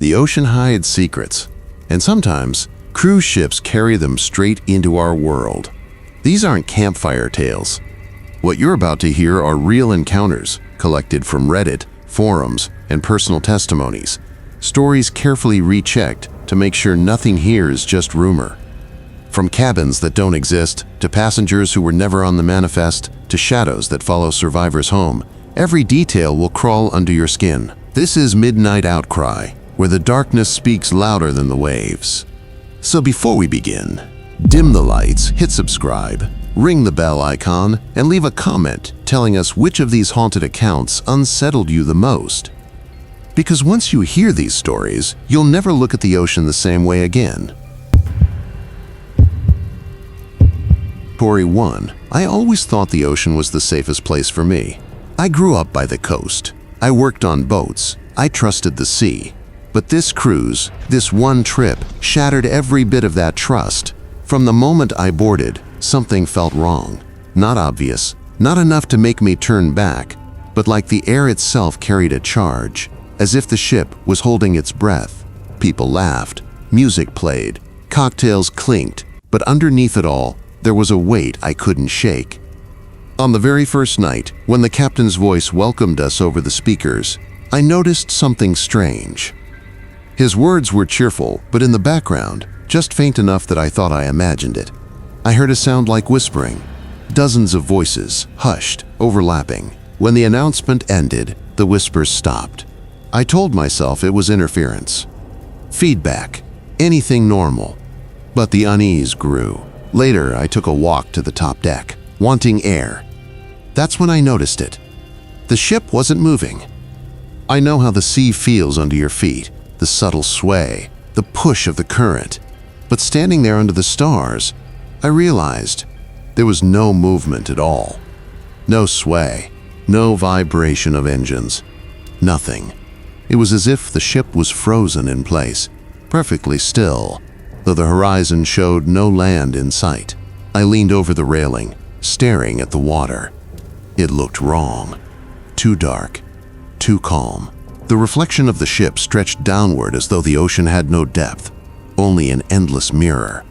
The ocean hides secrets, and sometimes cruise ships carry them straight into our world. These aren't campfire tales. What you're about to hear are real encounters collected from Reddit, forums, and personal testimonies. Stories carefully rechecked to make sure nothing here is just rumor. From cabins that don't exist, to passengers who were never on the manifest, to shadows that follow survivors home, every detail will crawl under your skin. This is Midnight Outcry, where the darkness speaks louder than the waves. So before we begin, dim the lights, hit subscribe, ring the bell icon, and leave a comment telling us which of these haunted accounts unsettled you the most. Because once you hear these stories, you'll never look at the ocean the same way again. Story 1. I always thought the ocean was the safest place for me. I grew up by the coast. I worked on boats. I trusted the sea. But this cruise, this one trip, shattered every bit of that trust. From the moment I boarded, something felt wrong. Not obvious, not enough to make me turn back, but like the air itself carried a charge, as if the ship was holding its breath. People laughed, music played, cocktails clinked, but underneath it all, there was a weight I couldn't shake. On the very first night, when the captain's voice welcomed us over the speakers, I noticed something strange. His words were cheerful, but in the background, just faint enough that I thought I imagined it. I heard a sound like whispering. Dozens of voices, hushed, overlapping. When the announcement ended, the whispers stopped. I told myself it was interference. Feedback. Anything normal. But the unease grew. Later, I took a walk to the top deck, wanting air. That's when I noticed it. The ship wasn't moving. I know how the sea feels under your feet. The subtle sway, the push of the current. But standing there under the stars, I realized there was no movement at all. No sway, no vibration of engines, nothing. It was as if the ship was frozen in place, perfectly still, though the horizon showed no land in sight. I leaned over the railing, staring at the water. It looked wrong, too dark, too calm. The reflection of the ship stretched downward as though the ocean had no depth, only an endless mirror.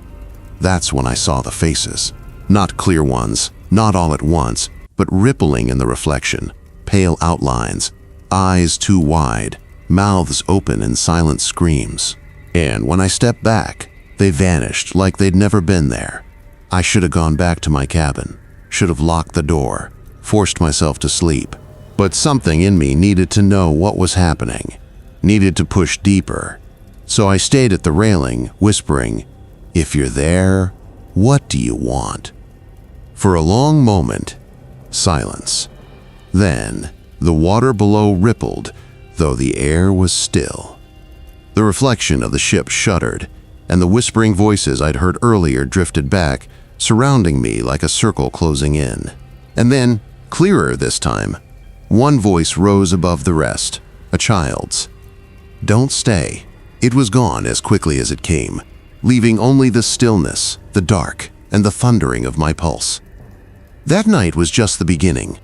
That's when I saw the faces. Not clear ones, not all at once, but rippling in the reflection, pale outlines, eyes too wide, mouths open in silent screams. And when I stepped back, they vanished like they'd never been there. I should have gone back to my cabin, should have locked the door, forced myself to sleep. But something in me needed to know what was happening, needed to push deeper. So I stayed at the railing, whispering, "If you're there, what do you want?" For a long moment, silence. Then, the water below rippled, though the air was still. The reflection of the ship shuddered, and the whispering voices I'd heard earlier drifted back, surrounding me like a circle closing in. And then, clearer this time, one voice rose above the rest, a child's. "Don't stay." It was gone as quickly as it came, leaving only the stillness, the dark, and the thundering of my pulse. That night was just the beginning,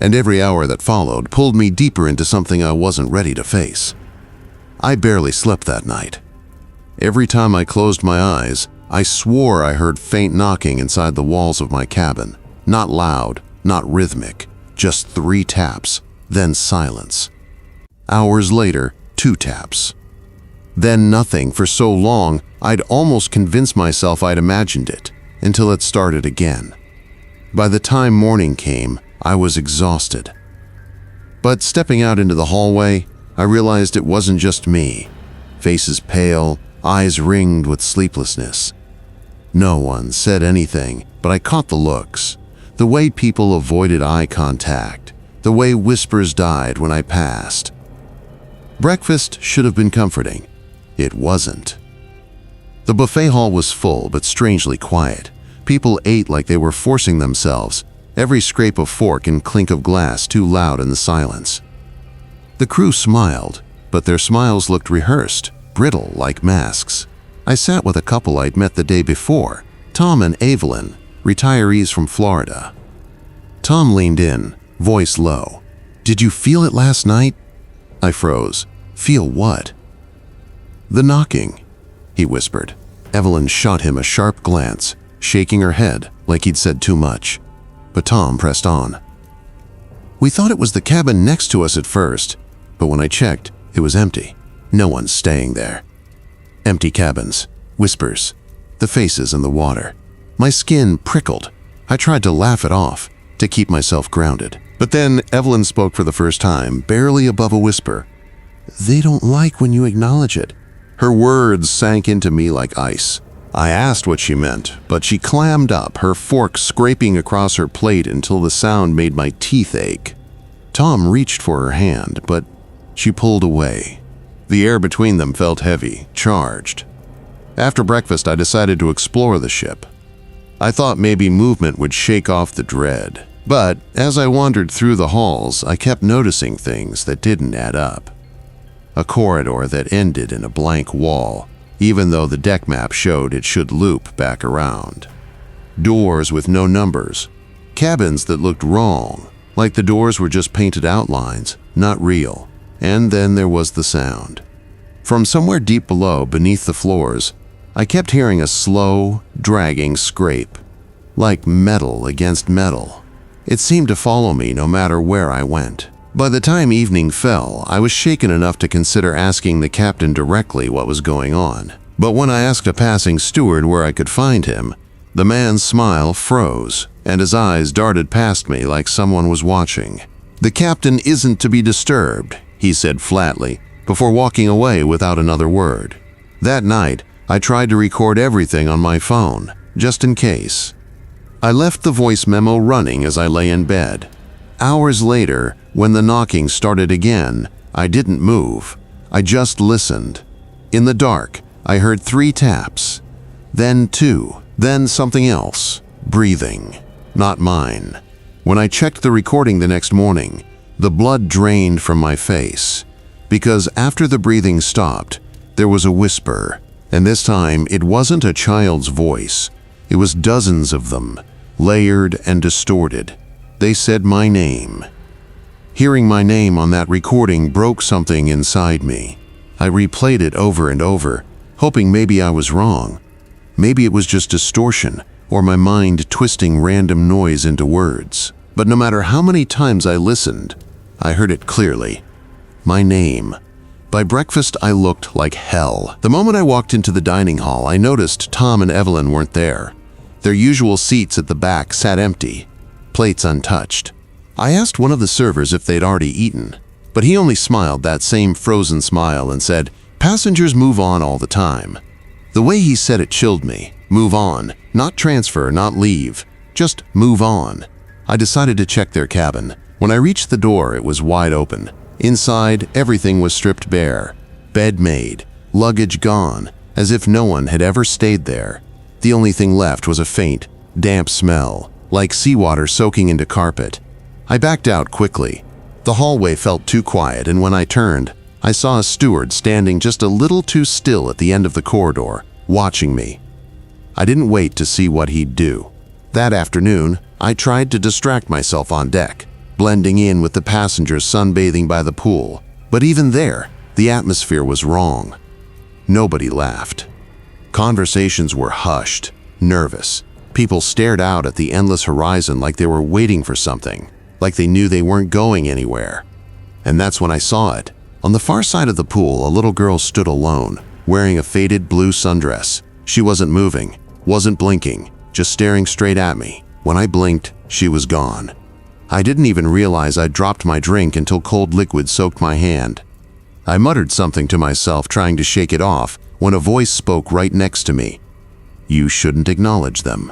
and every hour that followed pulled me deeper into something I wasn't ready to face. I barely slept that night. Every time I closed my eyes, I swore I heard faint knocking inside the walls of my cabin. Not loud, not rhythmic. Just 3 taps, then silence. Hours later, 2 taps. Then nothing for so long, I'd almost convinced myself I'd imagined it, until it started again. By the time morning came, I was exhausted. But stepping out into the hallway, I realized it wasn't just me. Faces pale, eyes ringed with sleeplessness. No one said anything, but I caught the looks. The way people avoided eye contact, the way whispers died when I passed. Breakfast should have been comforting. It wasn't. The buffet hall was full but strangely quiet. People ate like they were forcing themselves, every scrape of fork and clink of glass too loud in the silence. The crew smiled, but their smiles looked rehearsed, brittle like masks. I sat with a couple I'd met the day before, Tom and Evelyn, retirees from Florida. Tom leaned in, voice low. "Did you feel it last night?" I froze. "Feel what?" "The knocking," he whispered. Evelyn shot him a sharp glance, shaking her head like he'd said too much. But Tom pressed on. "We thought it was the cabin next to us at first, but when I checked, it was empty. No one's staying there." Empty cabins, whispers, the faces in the water. My skin prickled. I tried to laugh it off, to keep myself grounded. But then Evelyn spoke for the first time, barely above a whisper. "They don't like when you acknowledge it." Her words sank into me like ice. I asked what she meant, but she clammed up, her fork scraping across her plate until the sound made my teeth ache. Tom reached for her hand, but she pulled away. The air between them felt heavy, charged. After breakfast, I decided to explore the ship. I thought maybe movement would shake off the dread. But as I wandered through the halls, I kept noticing things that didn't add up. A corridor that ended in a blank wall, even though the deck map showed it should loop back around. Doors with no numbers. Cabins that looked wrong, like the doors were just painted outlines, not real. And then there was the sound. From somewhere deep below, beneath the floors, I kept hearing a slow, dragging scrape, like metal against metal. It seemed to follow me no matter where I went. By the time evening fell, I was shaken enough to consider asking the captain directly what was going on. But when I asked a passing steward where I could find him, the man's smile froze, and his eyes darted past me like someone was watching. "The captain isn't to be disturbed," he said flatly, before walking away without another word. That night, I tried to record everything on my phone, just in case. I left the voice memo running as I lay in bed. Hours later, when the knocking started again, I didn't move. I just listened. In the dark, I heard 3 taps, then 2, then something else. Breathing. Not mine. When I checked the recording the next morning, the blood drained from my face. Because after the breathing stopped, there was a whisper. And this time, it wasn't a child's voice. It was dozens of them, layered and distorted. They said my name. Hearing my name on that recording broke something inside me. I replayed it over and over, hoping maybe I was wrong. Maybe it was just distortion, or my mind twisting random noise into words. But no matter how many times I listened, I heard it clearly. My name. By breakfast, I looked like hell. The moment I walked into the dining hall, I noticed Tom and Evelyn weren't there. Their usual seats at the back sat empty, plates untouched. I asked one of the servers if they'd already eaten, but he only smiled that same frozen smile and said, "Passengers move on all the time." The way he said it chilled me. Move on. Not transfer, not leave. Just move on. I decided to check their cabin. When I reached the door, it was wide open. Inside, everything was stripped bare. Bed made, luggage gone, as if no one had ever stayed there. The only thing left was a faint, damp smell, like seawater soaking into carpet. I backed out quickly. The hallway felt too quiet, and when I turned, I saw a steward standing just a little too still at the end of the corridor, watching me. I didn't wait to see what he'd do. That afternoon, I tried to distract myself on deck, blending in with the passengers sunbathing by the pool. But even there, the atmosphere was wrong. Nobody laughed. Conversations were hushed, nervous. People stared out at the endless horizon like they were waiting for something, like they knew they weren't going anywhere. And that's when I saw it. On the far side of the pool, a little girl stood alone, wearing a faded blue sundress. She wasn't moving, wasn't blinking, just staring straight at me. When I blinked, she was gone. I didn't even realize I'd dropped my drink until cold liquid soaked my hand. I muttered something to myself, trying to shake it off, when a voice spoke right next to me. "You shouldn't acknowledge them."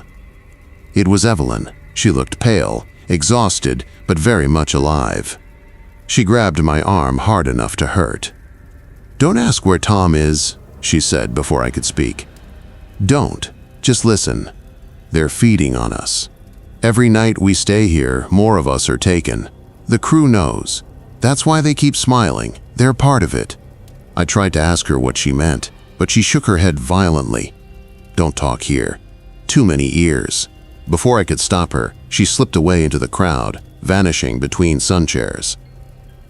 It was Evelyn. She looked pale, exhausted, but very much alive. She grabbed my arm hard enough to hurt. "Don't ask where Tom is," she said before I could speak. "Don't. Just listen. They're feeding on us. Every night we stay here, more of us are taken. The crew knows. That's why they keep smiling. They're part of it." I tried to ask her what she meant, but she shook her head violently. "Don't talk here. Too many ears." Before I could stop her, she slipped away into the crowd, vanishing between sun chairs.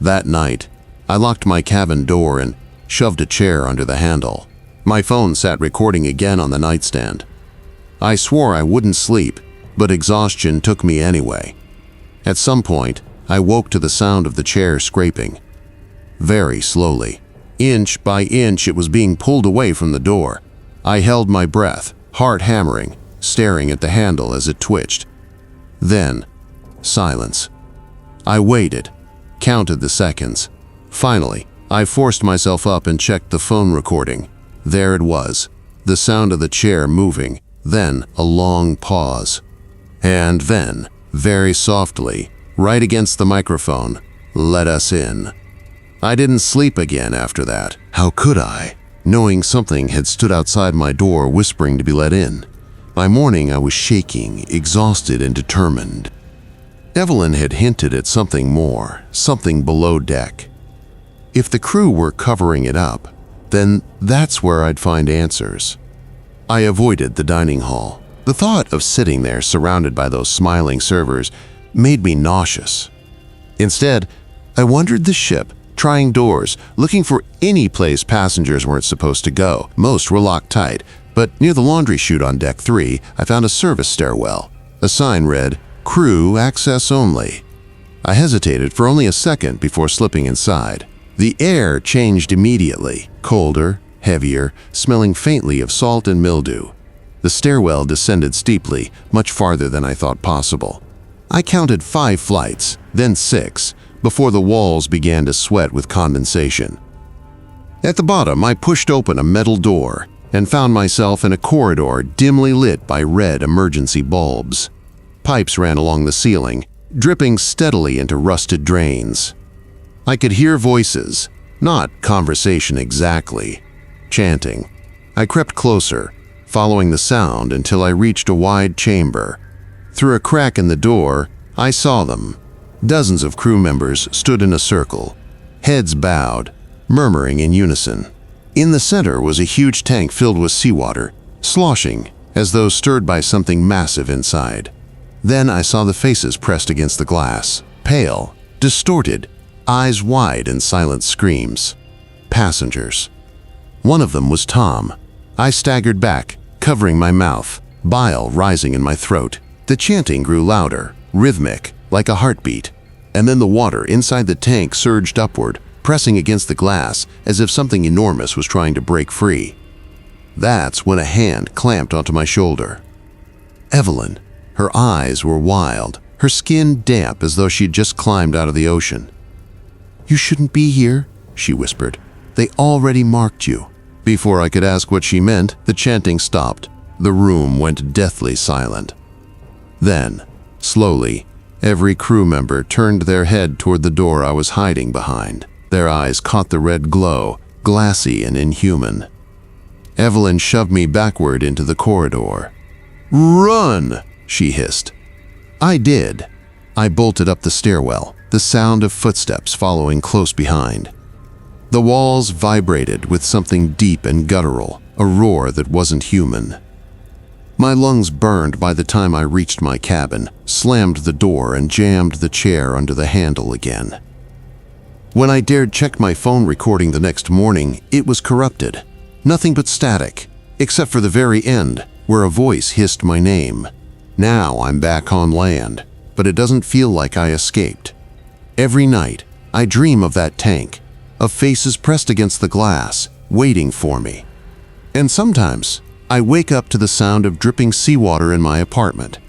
That night, I locked my cabin door and shoved a chair under the handle. My phone sat recording again on the nightstand. I swore I wouldn't sleep, but exhaustion took me anyway. At some point, I woke to the sound of the chair scraping. Very slowly. Inch by inch, it was being pulled away from the door. I held my breath, heart hammering, staring at the handle as it twitched. Then, silence. I waited, counted the seconds. Finally, I forced myself up and checked the phone recording. There it was, the sound of the chair moving, then a long pause. And then, very softly, right against the microphone, "Let us in." I didn't sleep again after that. How could I, knowing something had stood outside my door whispering to be let in? By morning, I was shaking, exhausted and determined. Evelyn had hinted at something more, something below deck. If the crew were covering it up, then that's where I'd find answers. I avoided the dining hall. The thought of sitting there surrounded by those smiling servers made me nauseous. Instead, I wandered the ship, trying doors, looking for any place passengers weren't supposed to go. Most were locked tight, but near the laundry chute on deck 3, I found a service stairwell. A sign read, "Crew access only." I hesitated for only a second before slipping inside. The air changed immediately, colder, heavier, smelling faintly of salt and mildew. The stairwell descended steeply, much farther than I thought possible. I counted 5 flights, then 6, before the walls began to sweat with condensation. At the bottom, I pushed open a metal door and found myself in a corridor dimly lit by red emergency bulbs. Pipes ran along the ceiling, dripping steadily into rusted drains. I could hear voices, not conversation exactly, chanting. I crept closer, following the sound until I reached a wide chamber. Through a crack in the door, I saw them. Dozens of crew members stood in a circle, heads bowed, murmuring in unison. In the center was a huge tank filled with seawater, sloshing as though stirred by something massive inside. Then I saw the faces pressed against the glass, pale, distorted, eyes wide in silent screams. Passengers. One of them was Tom. I staggered back, covering my mouth, bile rising in my throat. The chanting grew louder, rhythmic, like a heartbeat, and then the water inside the tank surged upward, pressing against the glass as if something enormous was trying to break free. That's when a hand clamped onto my shoulder. Evelyn. Her eyes were wild, her skin damp as though she'd just climbed out of the ocean. "You shouldn't be here," she whispered. "They already marked you." Before I could ask what she meant, the chanting stopped. The room went deathly silent. Then, slowly, every crew member turned their head toward the door I was hiding behind. Their eyes caught the red glow, glassy and inhuman. Evelyn shoved me backward into the corridor. "Run!" she hissed. I did. I bolted up the stairwell, the sound of footsteps following close behind. The walls vibrated with something deep and guttural, a roar that wasn't human. My lungs burned by the time I reached my cabin, slammed the door and jammed the chair under the handle again. When I dared check my phone recording the next morning, it was corrupted. Nothing but static, except for the very end, where a voice hissed my name. Now I'm back on land, but it doesn't feel like I escaped. Every night, I dream of that tank, of faces pressed against the glass, waiting for me. And sometimes, I wake up to the sound of dripping seawater in my apartment.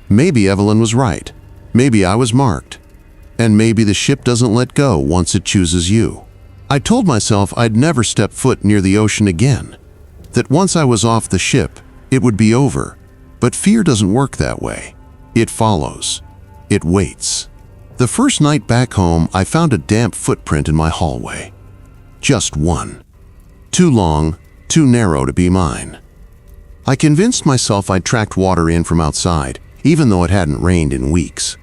Maybe Evelyn was right. Maybe I was marked. And maybe the ship doesn't let go once it chooses you. I told myself I'd never step foot near the ocean again, that once I was off the ship, it would be over. But fear doesn't work that way. It follows. It waits. The first night back home, I found a damp footprint in my hallway. Just one. Too long, too narrow to be mine. I convinced myself I'd tracked water in from outside, even though it hadn't rained in weeks.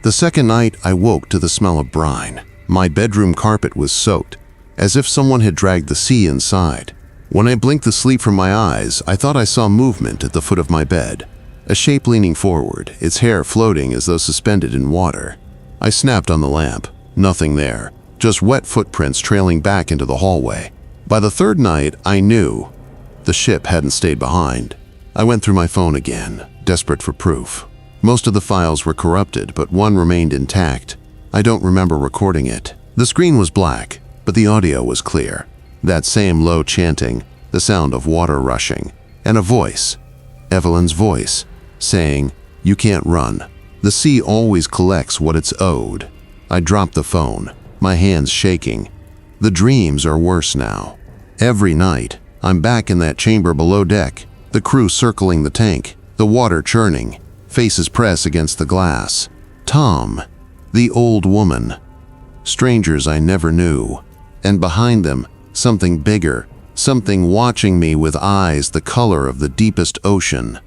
The second night, I woke to the smell of brine. My bedroom carpet was soaked, as if someone had dragged the sea inside. When I blinked the sleep from my eyes, I thought I saw movement at the foot of my bed. A shape leaning forward, its hair floating as though suspended in water. I snapped on the lamp. Nothing there. just wet footprints trailing back into the hallway. By the third night, I knew the ship hadn't stayed behind. I went through my phone again, desperate for proof. Most of the files were corrupted, but one remained intact. I don't remember recording it. The screen was black, but the audio was clear. That same low chanting, the sound of water rushing, and a voice, Evelyn's voice, saying, "You can't run. The sea always collects what it's owed." I dropped the phone, my hands shaking. The dreams are worse now. Every night, I'm back in that chamber below deck, the crew circling the tank, the water churning, faces press against the glass. Tom, the old woman, strangers I never knew, and behind them, something bigger, something watching me with eyes the color of the deepest ocean.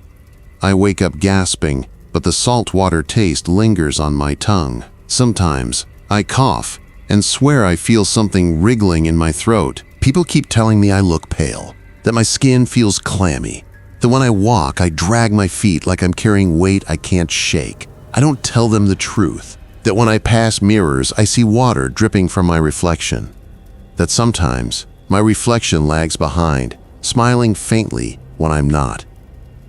I wake up gasping, but the salt water taste lingers on my tongue. Sometimes, I cough and swear I feel something wriggling in my throat. People keep telling me I look pale, that my skin feels clammy, that when I walk, I drag my feet like I'm carrying weight I can't shake. I don't tell them the truth, that when I pass mirrors, I see water dripping from my reflection, that sometimes my reflection lags behind, smiling faintly when I'm not.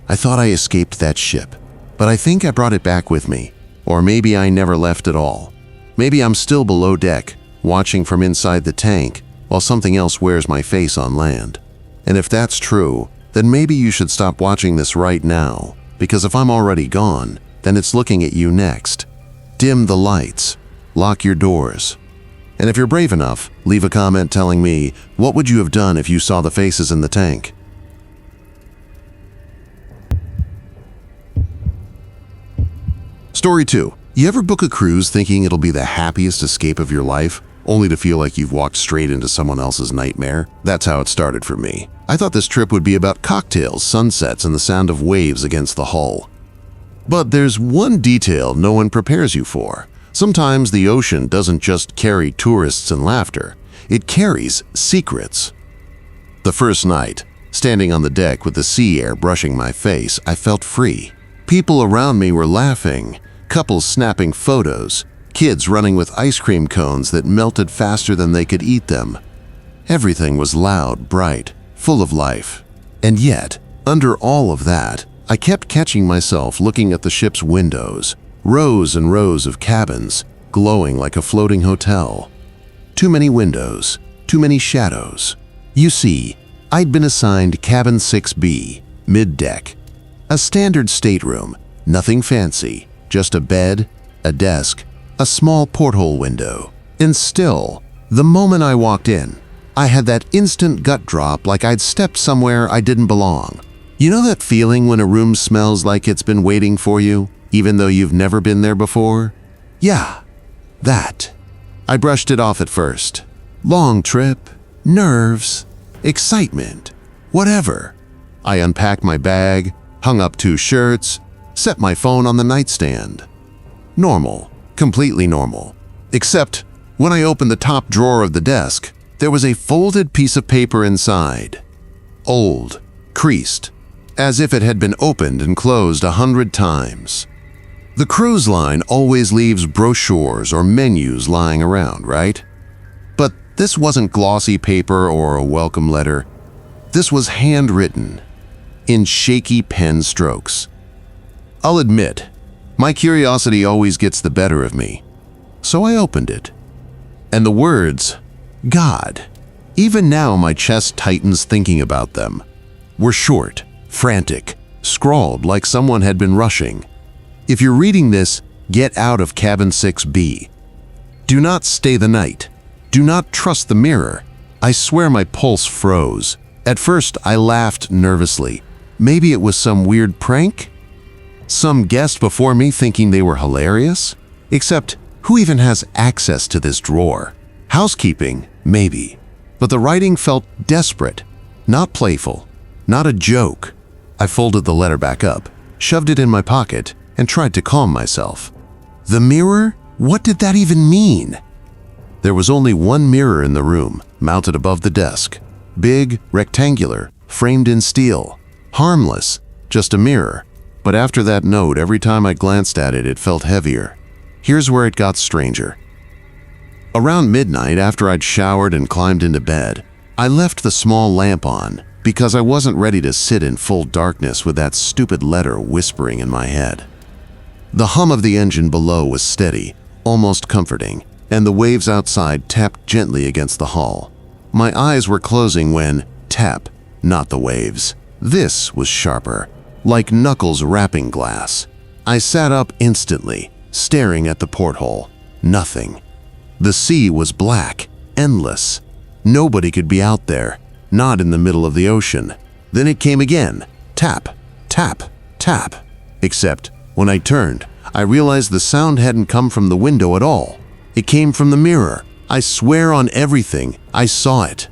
I thought I escaped that ship, but I think I brought it back with me. Or maybe I never left at all. Maybe I'm still below deck, watching from inside the tank, while something else wears my face on land. And if that's true, then maybe you should stop watching this right now, because if I'm already gone, then it's looking at you next. Dim the lights, lock your doors. And if you're brave enough, leave a comment telling me, what would you have done if you saw the faces in the tank? Story 2. You ever book a cruise thinking it'll be the happiest escape of your life, only to feel like you've walked straight into someone else's nightmare? That's how it started for me. I thought this trip would be about cocktails, sunsets, and the sound of waves against the hull. But there's one detail no one prepares you for. Sometimes the ocean doesn't just carry tourists and laughter, it carries secrets. The first night, standing on the deck with the sea air brushing my face, I felt free. People around me were laughing, couples snapping photos, kids running with ice cream cones that melted faster than they could eat them. Everything was loud, bright, full of life. And yet, under all of that, I kept catching myself looking at the ship's windows, rows and rows of cabins, glowing like a floating hotel. Too many windows, too many shadows. You see, I'd been assigned cabin 6B, mid-deck. A standard stateroom, nothing fancy, just a bed, a desk, a small porthole window. And still, the moment I walked in, I had that instant gut drop like I'd stepped somewhere I didn't belong. You know that feeling when a room smells like it's been waiting for you, even though you've never been there before? Yeah, that. I brushed it off at first. Long trip, nerves, excitement, whatever. I unpacked my bag, hung up 2 shirts, set my phone on the nightstand. Normal, completely normal. Except when I opened the top drawer of the desk, there was a folded piece of paper inside. Old, creased, as if it had been opened and closed 100 times. The cruise line always leaves brochures or menus lying around, right? But this wasn't glossy paper or a welcome letter. This was handwritten, in shaky pen strokes. I'll admit, my curiosity always gets the better of me. So I opened it. And the words, God, even now my chest tightens thinking about them, were short, frantic, scrawled like someone had been rushing. If you're reading this, get out of cabin 6B. Do not stay the night. Do not trust the mirror. I swear my pulse froze. At first, I laughed nervously. Maybe it was some weird prank? Some guest before me thinking they were hilarious? Except, who even has access to this drawer? Housekeeping, maybe. But the writing felt desperate, not playful, not a joke. I folded the letter back up, shoved it in my pocket, and tried to calm myself. The mirror? What did that even mean? There was only one mirror in the room, mounted above the desk. Big, rectangular, framed in steel. Harmless, just a mirror. But after that note, every time I glanced at it, it felt heavier. Here's where it got stranger. Around midnight, after I'd showered and climbed into bed, I left the small lamp on because I wasn't ready to sit in full darkness with that stupid letter whispering in my head. The hum of the engine below was steady, almost comforting, and the waves outside tapped gently against the hull. My eyes were closing when, tap, not the waves. This was sharper, like knuckles rapping glass. I sat up instantly, staring at the porthole. Nothing. The sea was black, endless. Nobody could be out there, not in the middle of the ocean. Then it came again. Tap, tap, tap. Except, when I turned, I realized the sound hadn't come from the window at all. It came from the mirror. I swear on everything, I saw it.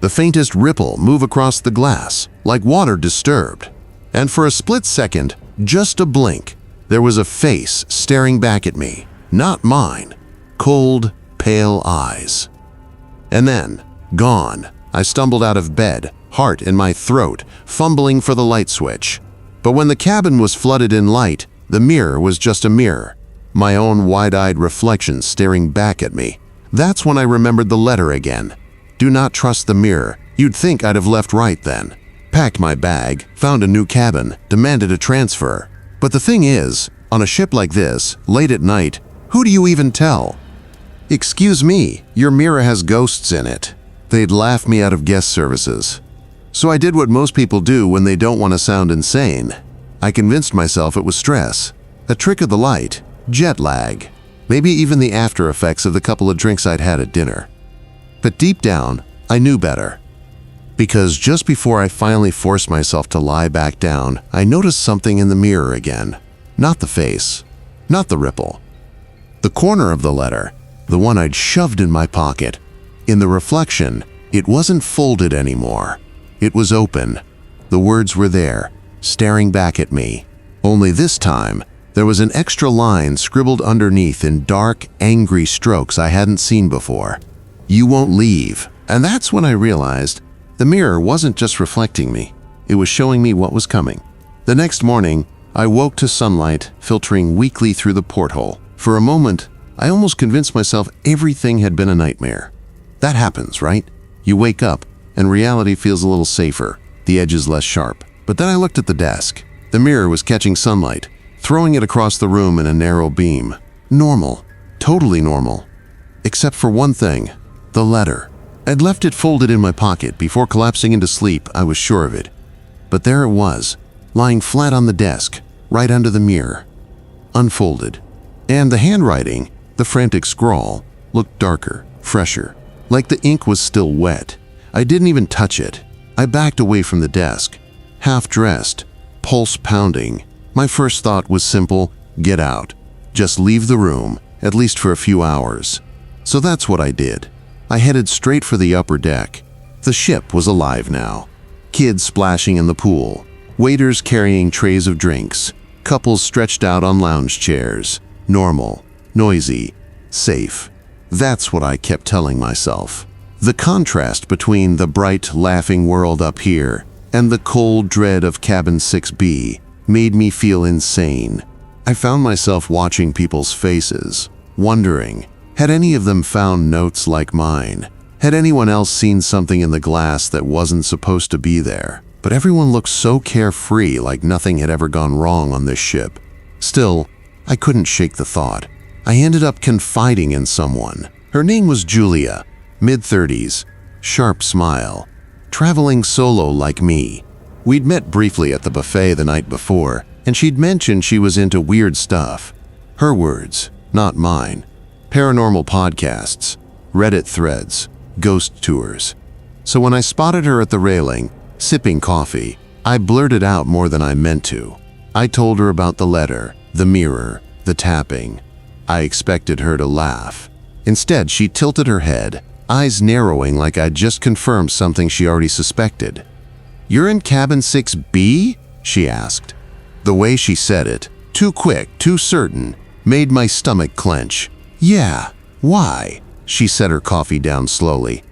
The faintest ripple move across the glass, like water disturbed. And for a split second, just a blink, there was a face staring back at me. Not mine. Cold, pale eyes. And then, gone. I stumbled out of bed, heart in my throat, fumbling for the light switch. But when the cabin was flooded in light, the mirror was just a mirror. My own wide-eyed reflection staring back at me. That's when I remembered the letter again. Do not trust the mirror. You'd think I'd have left right then. Packed my bag, found a new cabin, demanded a transfer. But the thing is, on a ship like this, late at night, who do you even tell? Excuse me, your mirror has ghosts in it. They'd laugh me out of guest services. So I did what most people do when they don't want to sound insane. I convinced myself it was stress, a trick of the light, jet lag, maybe even the after effects of the couple of drinks I'd had at dinner. But deep down, I knew better. Because just before I finally forced myself to lie back down, I noticed something in the mirror again. Not the face, not the ripple. The corner of the letter, the one I'd shoved in my pocket. In the reflection, it wasn't folded anymore. It was open. The words were there, staring back at me. Only this time, there was an extra line scribbled underneath in dark, angry strokes I hadn't seen before. You won't leave. And that's when I realized the mirror wasn't just reflecting me. It was showing me what was coming. The next morning, I woke to sunlight filtering weakly through the porthole. For a moment, I almost convinced myself everything had been a nightmare. That happens, right? You wake up, and reality feels a little safer, the edges less sharp. But then I looked at the desk. The mirror was catching sunlight, throwing it across the room in a narrow beam. Normal. Totally normal. Except for one thing, the letter. I'd left it folded in my pocket before collapsing into sleep, I was sure of it. But there it was, lying flat on the desk, right under the mirror. Unfolded. And the handwriting, the frantic scrawl, looked darker, fresher, like the ink was still wet. I didn't even touch it. I backed away from the desk, half-dressed, pulse pounding. My first thought was simple, get out. Just leave the room, at least for a few hours. So that's what I did. I headed straight for the upper deck. The ship was alive now. Kids splashing in the pool, waiters carrying trays of drinks, couples stretched out on lounge chairs. Normal, noisy, safe. That's what I kept telling myself. The contrast between the bright, laughing world up here and the cold dread of cabin 6B made me feel insane. I found myself watching people's faces, wondering, had any of them found notes like mine? Had anyone else seen something in the glass that wasn't supposed to be there? But everyone looked so carefree, like nothing had ever gone wrong on this ship. Still, I couldn't shake the thought. I ended up confiding in someone. Her name was Julia, mid-30s, sharp smile, traveling solo like me. We'd met briefly at the buffet the night before, and she'd mentioned she was into weird stuff. Her words, not mine. Paranormal podcasts, Reddit threads, ghost tours. So when I spotted her at the railing, sipping coffee, I blurted out more than I meant to. I told her about the letter, the mirror, the tapping. I expected her to laugh. Instead, she tilted her head, eyes narrowing like I'd just confirmed something she already suspected. "You're in cabin 6B?" she asked. The way she said it, too quick, too certain, made my stomach clench. "Yeah, why?" She set her coffee down slowly.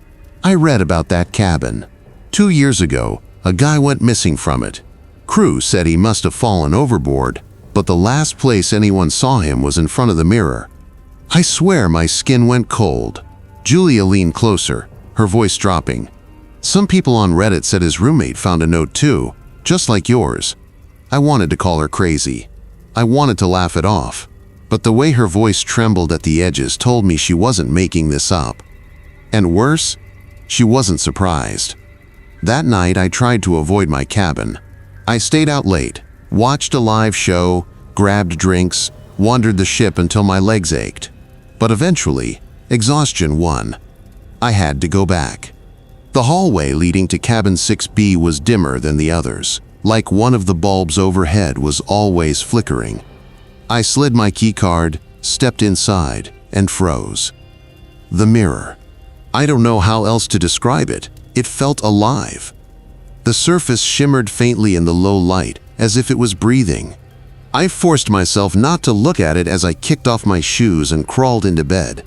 "I read about that cabin. 2 years ago, a guy went missing from it. Crew said he must have fallen overboard, but the last place anyone saw him was in front of the mirror." I swear my skin went cold. Julia leaned closer, her voice dropping. Some people on Reddit said his roommate found a note too, just like yours. I wanted to call her crazy. I wanted to laugh it off. But the way her voice trembled at the edges told me she wasn't making this up. And worse, she wasn't surprised. That night I tried to avoid my cabin. I stayed out late, watched a live show, grabbed drinks, wandered the ship until my legs ached. But eventually, exhaustion won. I had to go back. The hallway leading to cabin 6B was dimmer than the others, like one of the bulbs overhead was always flickering. I slid my keycard, stepped inside, and froze. The mirror. I don't know how else to describe it. It felt alive. The surface shimmered faintly in the low light, as if it was breathing. I forced myself not to look at it as I kicked off my shoes and crawled into bed.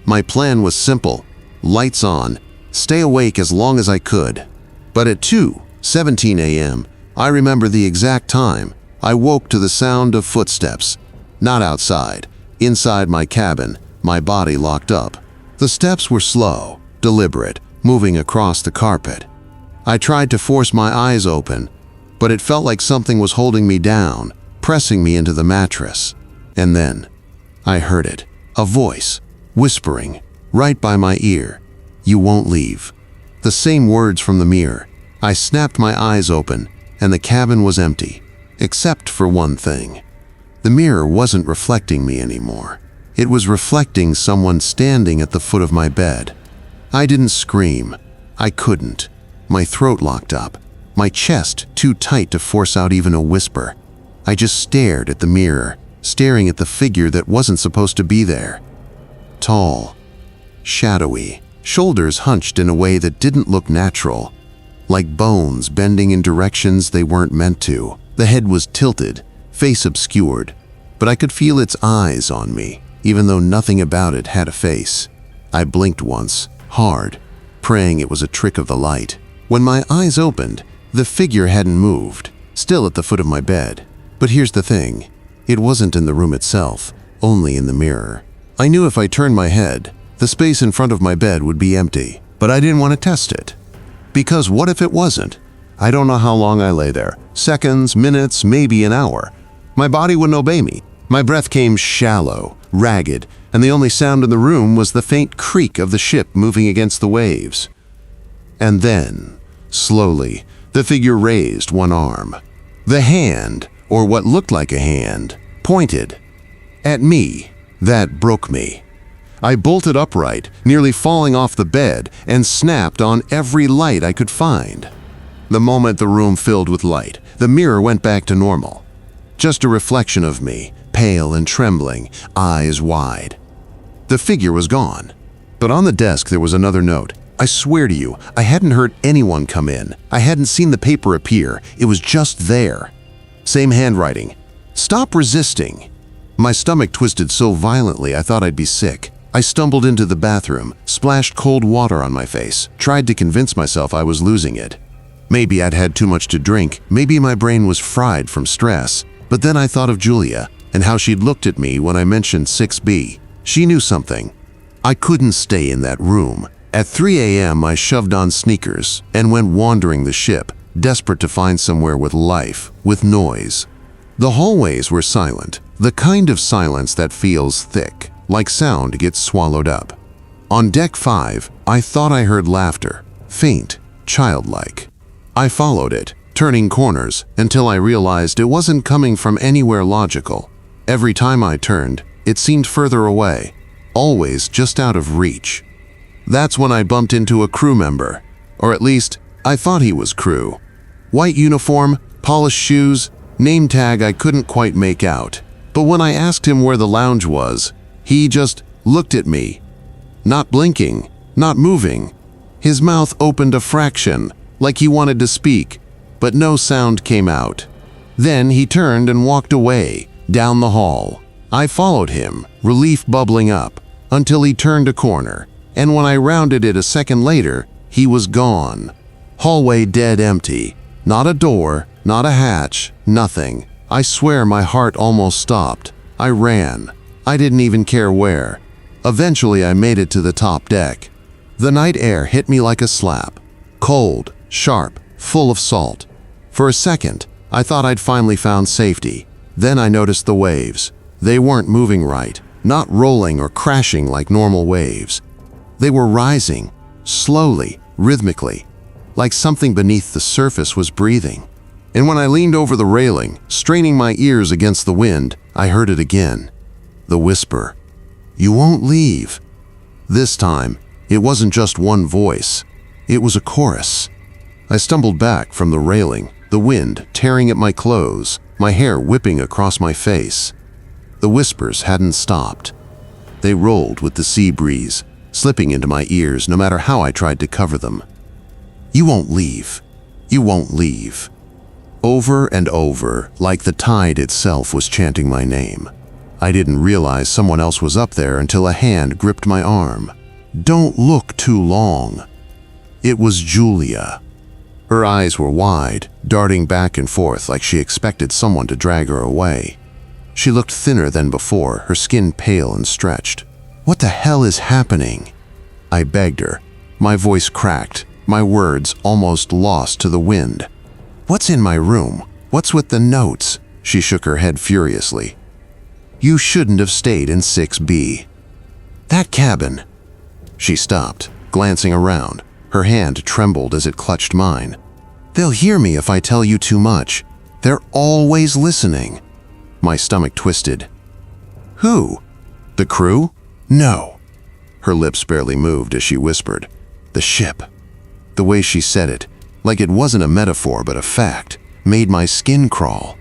My plan was simple. Lights on, stay awake as long as I could. But at 2:17 a.m., I remember the exact time, I woke to the sound of footsteps. Not outside, inside my cabin, my body locked up. The steps were slow, deliberate, moving across the carpet. I tried to force my eyes open, but it felt like something was holding me down, pressing me into the mattress. And then, I heard it, a voice, whispering, right by my ear, "You won't leave." The same words from the mirror. I snapped my eyes open, and the cabin was empty, except for one thing. The mirror wasn't reflecting me anymore. It was reflecting someone standing at the foot of my bed. I didn't scream. I couldn't. My throat locked up, my chest too tight to force out even a whisper. I just stared at the mirror, staring at the figure that wasn't supposed to be there. Tall, shadowy, shoulders hunched in a way that didn't look natural, like bones bending in directions they weren't meant to. The head was tilted, face obscured, but I could feel its eyes on me, even though nothing about it had a face. I blinked once, hard, praying it was a trick of the light. When my eyes opened, the figure hadn't moved, still at the foot of my bed. But here's the thing, it wasn't in the room itself, only in the mirror. I knew if I turned my head, the space in front of my bed would be empty, but I didn't want to test it. Because what if it wasn't? I don't know how long I lay there, seconds, minutes, maybe an hour. My body wouldn't obey me. My breath came shallow, ragged, and the only sound in the room was the faint creak of the ship moving against the waves. And then, slowly, the figure raised one arm. The hand, or what looked like a hand, pointed at me. That broke me. I bolted upright, nearly falling off the bed, and snapped on every light I could find. The moment the room filled with light, the mirror went back to normal. Just a reflection of me, pale and trembling, eyes wide. The figure was gone. But on the desk there was another note. I swear to you, I hadn't heard anyone come in. I hadn't seen the paper appear. It was just there. Same handwriting. "Stop resisting." My stomach twisted so violently I thought I'd be sick. I stumbled into the bathroom, splashed cold water on my face, tried to convince myself I was losing it. Maybe I'd had too much to drink, maybe my brain was fried from stress. But then I thought of Julia and how she'd looked at me when I mentioned 6B. She knew something. I couldn't stay in that room. At 3 a.m. I shoved on sneakers and went wandering the ship, desperate to find somewhere with life, with noise. The hallways were silent, the kind of silence that feels thick, like sound gets swallowed up. On deck 5, I thought I heard laughter, faint, childlike. I followed it, turning corners, until I realized it wasn't coming from anywhere logical. Every time I turned, it seemed further away, always just out of reach. That's when I bumped into a crew member, or at least, I thought he was crew. White uniform, polished shoes, name tag I couldn't quite make out. But when I asked him where the lounge was, he just looked at me. Not blinking, not moving. His mouth opened a fraction, like he wanted to speak, but no sound came out. Then he turned and walked away, down the hall. I followed him, relief bubbling up, until he turned a corner, and when I rounded it a second later, he was gone. Hallway dead empty. Not a door, not a hatch, nothing. I swear my heart almost stopped. I ran. I didn't even care where. Eventually, I made it to the top deck. The night air hit me like a slap. Cold, sharp, full of salt. For a second, I thought I'd finally found safety. Then I noticed the waves. They weren't moving right, not rolling or crashing like normal waves. They were rising, slowly, rhythmically, like something beneath the surface was breathing. And when I leaned over the railing, straining my ears against the wind, I heard it again. The whisper, "You won't leave." This time, it wasn't just one voice. It was a chorus. I stumbled back from the railing, the wind tearing at my clothes, my hair whipping across my face. The whispers hadn't stopped. They rolled with the sea breeze, slipping into my ears no matter how I tried to cover them. "You won't leave. You won't leave." Over and over, like the tide itself was chanting my name. I didn't realize someone else was up there until a hand gripped my arm. "Don't look too long." It was Julia. Her eyes were wide, darting back and forth like she expected someone to drag her away. She looked thinner than before, her skin pale and stretched. "What the hell is happening?" I begged her. My voice cracked, my words almost lost to the wind. "What's in my room? What's with the notes?" She shook her head furiously. "You shouldn't have stayed in 6B. That cabin." She stopped, glancing around. Her hand trembled as it clutched mine. "They'll hear me if I tell you too much. They're always listening." My stomach twisted. "Who? The crew?" "No." Her lips barely moved as she whispered. "The ship." The way she said it, like it wasn't a metaphor but a fact, made my skin crawl.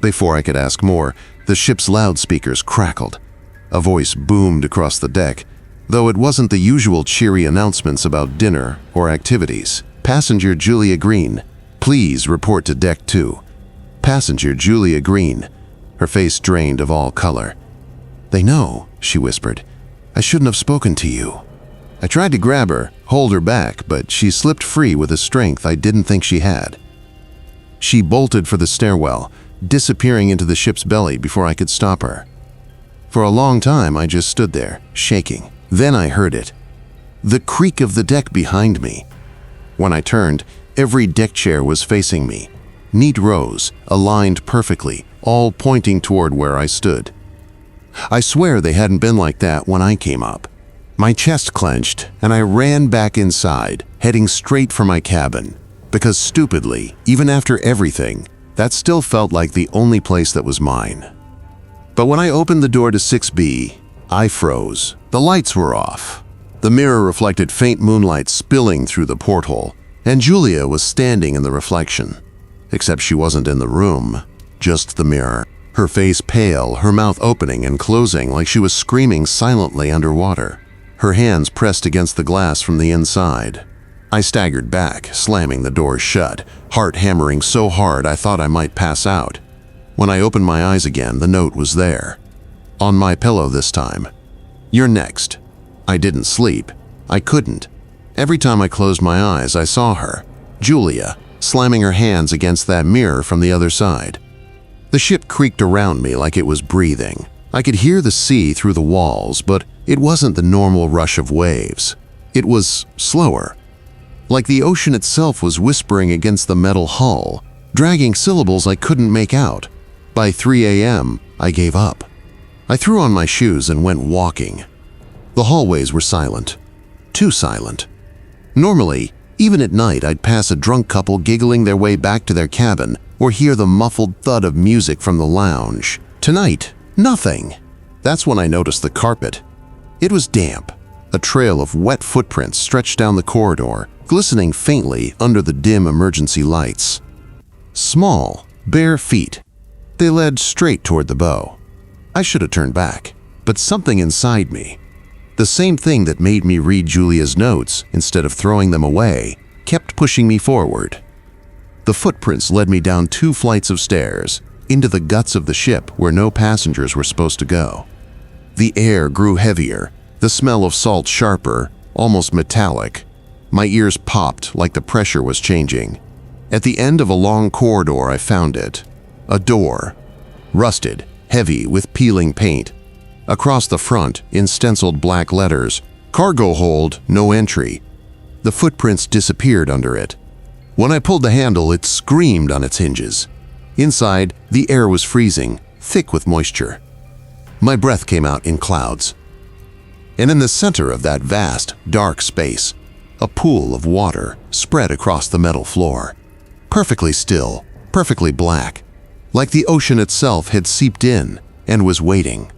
Before I could ask more, the ship's loudspeakers crackled. A voice boomed across the deck, though it wasn't the usual cheery announcements about dinner or activities. "Passenger Julia Green, please report to Deck 2. Passenger Julia Green." Her face drained of all color. "They know," she whispered. "I shouldn't have spoken to you." I tried to grab her, hold her back, but she slipped free with a strength I didn't think she had. She bolted for the stairwell, disappearing into the ship's belly before I could stop her. For a long time, I just stood there, shaking. Then I heard it. The creak of the deck behind me. When I turned, every deck chair was facing me. Neat rows, aligned perfectly, all pointing toward where I stood. I swear they hadn't been like that when I came up. My chest clenched, and I ran back inside, heading straight for my cabin. Because stupidly, even after everything, that still felt like the only place that was mine. But when I opened the door to 6B, I froze. The lights were off. The mirror reflected faint moonlight spilling through the porthole, and Julia was standing in the reflection. Except she wasn't in the room, just the mirror. Her face pale, her mouth opening and closing like she was screaming silently underwater. Her hands pressed against the glass from the inside. I staggered back, slamming the door shut, heart hammering so hard I thought I might pass out. When I opened my eyes again, the note was there. On my pillow this time. "You're next." I didn't sleep. I couldn't. Every time I closed my eyes, I saw her, Julia, slamming her hands against that mirror from the other side. The ship creaked around me like it was breathing. I could hear the sea through the walls, but it wasn't the normal rush of waves. It was slower. Like the ocean itself was whispering against the metal hull, dragging syllables I couldn't make out. By 3 a.m., I gave up. I threw on my shoes and went walking. The hallways were silent. Too silent. Normally, even at night, I'd pass a drunk couple giggling their way back to their cabin or hear the muffled thud of music from the lounge. Tonight, nothing. That's when I noticed the carpet. It was damp. A trail of wet footprints stretched down the corridor, glistening faintly under the dim emergency lights. Small, bare feet. They led straight toward the bow. I should have turned back, but something inside me, the same thing that made me read Julia's notes instead of throwing them away, kept pushing me forward. The footprints led me down 2 flights of stairs, into the guts of the ship where no passengers were supposed to go. The air grew heavier, the smell of salt sharper, almost metallic. My ears popped like the pressure was changing. At the end of a long corridor, I found it. A door. Rusted, heavy with peeling paint. Across the front, in stenciled black letters, "Cargo hold, no entry." The footprints disappeared under it. When I pulled the handle, it screamed on its hinges. Inside, the air was freezing, thick with moisture. My breath came out in clouds. And in the center of that vast, dark space, a pool of water spread across the metal floor. Perfectly still, perfectly black, like the ocean itself had seeped in and was waiting.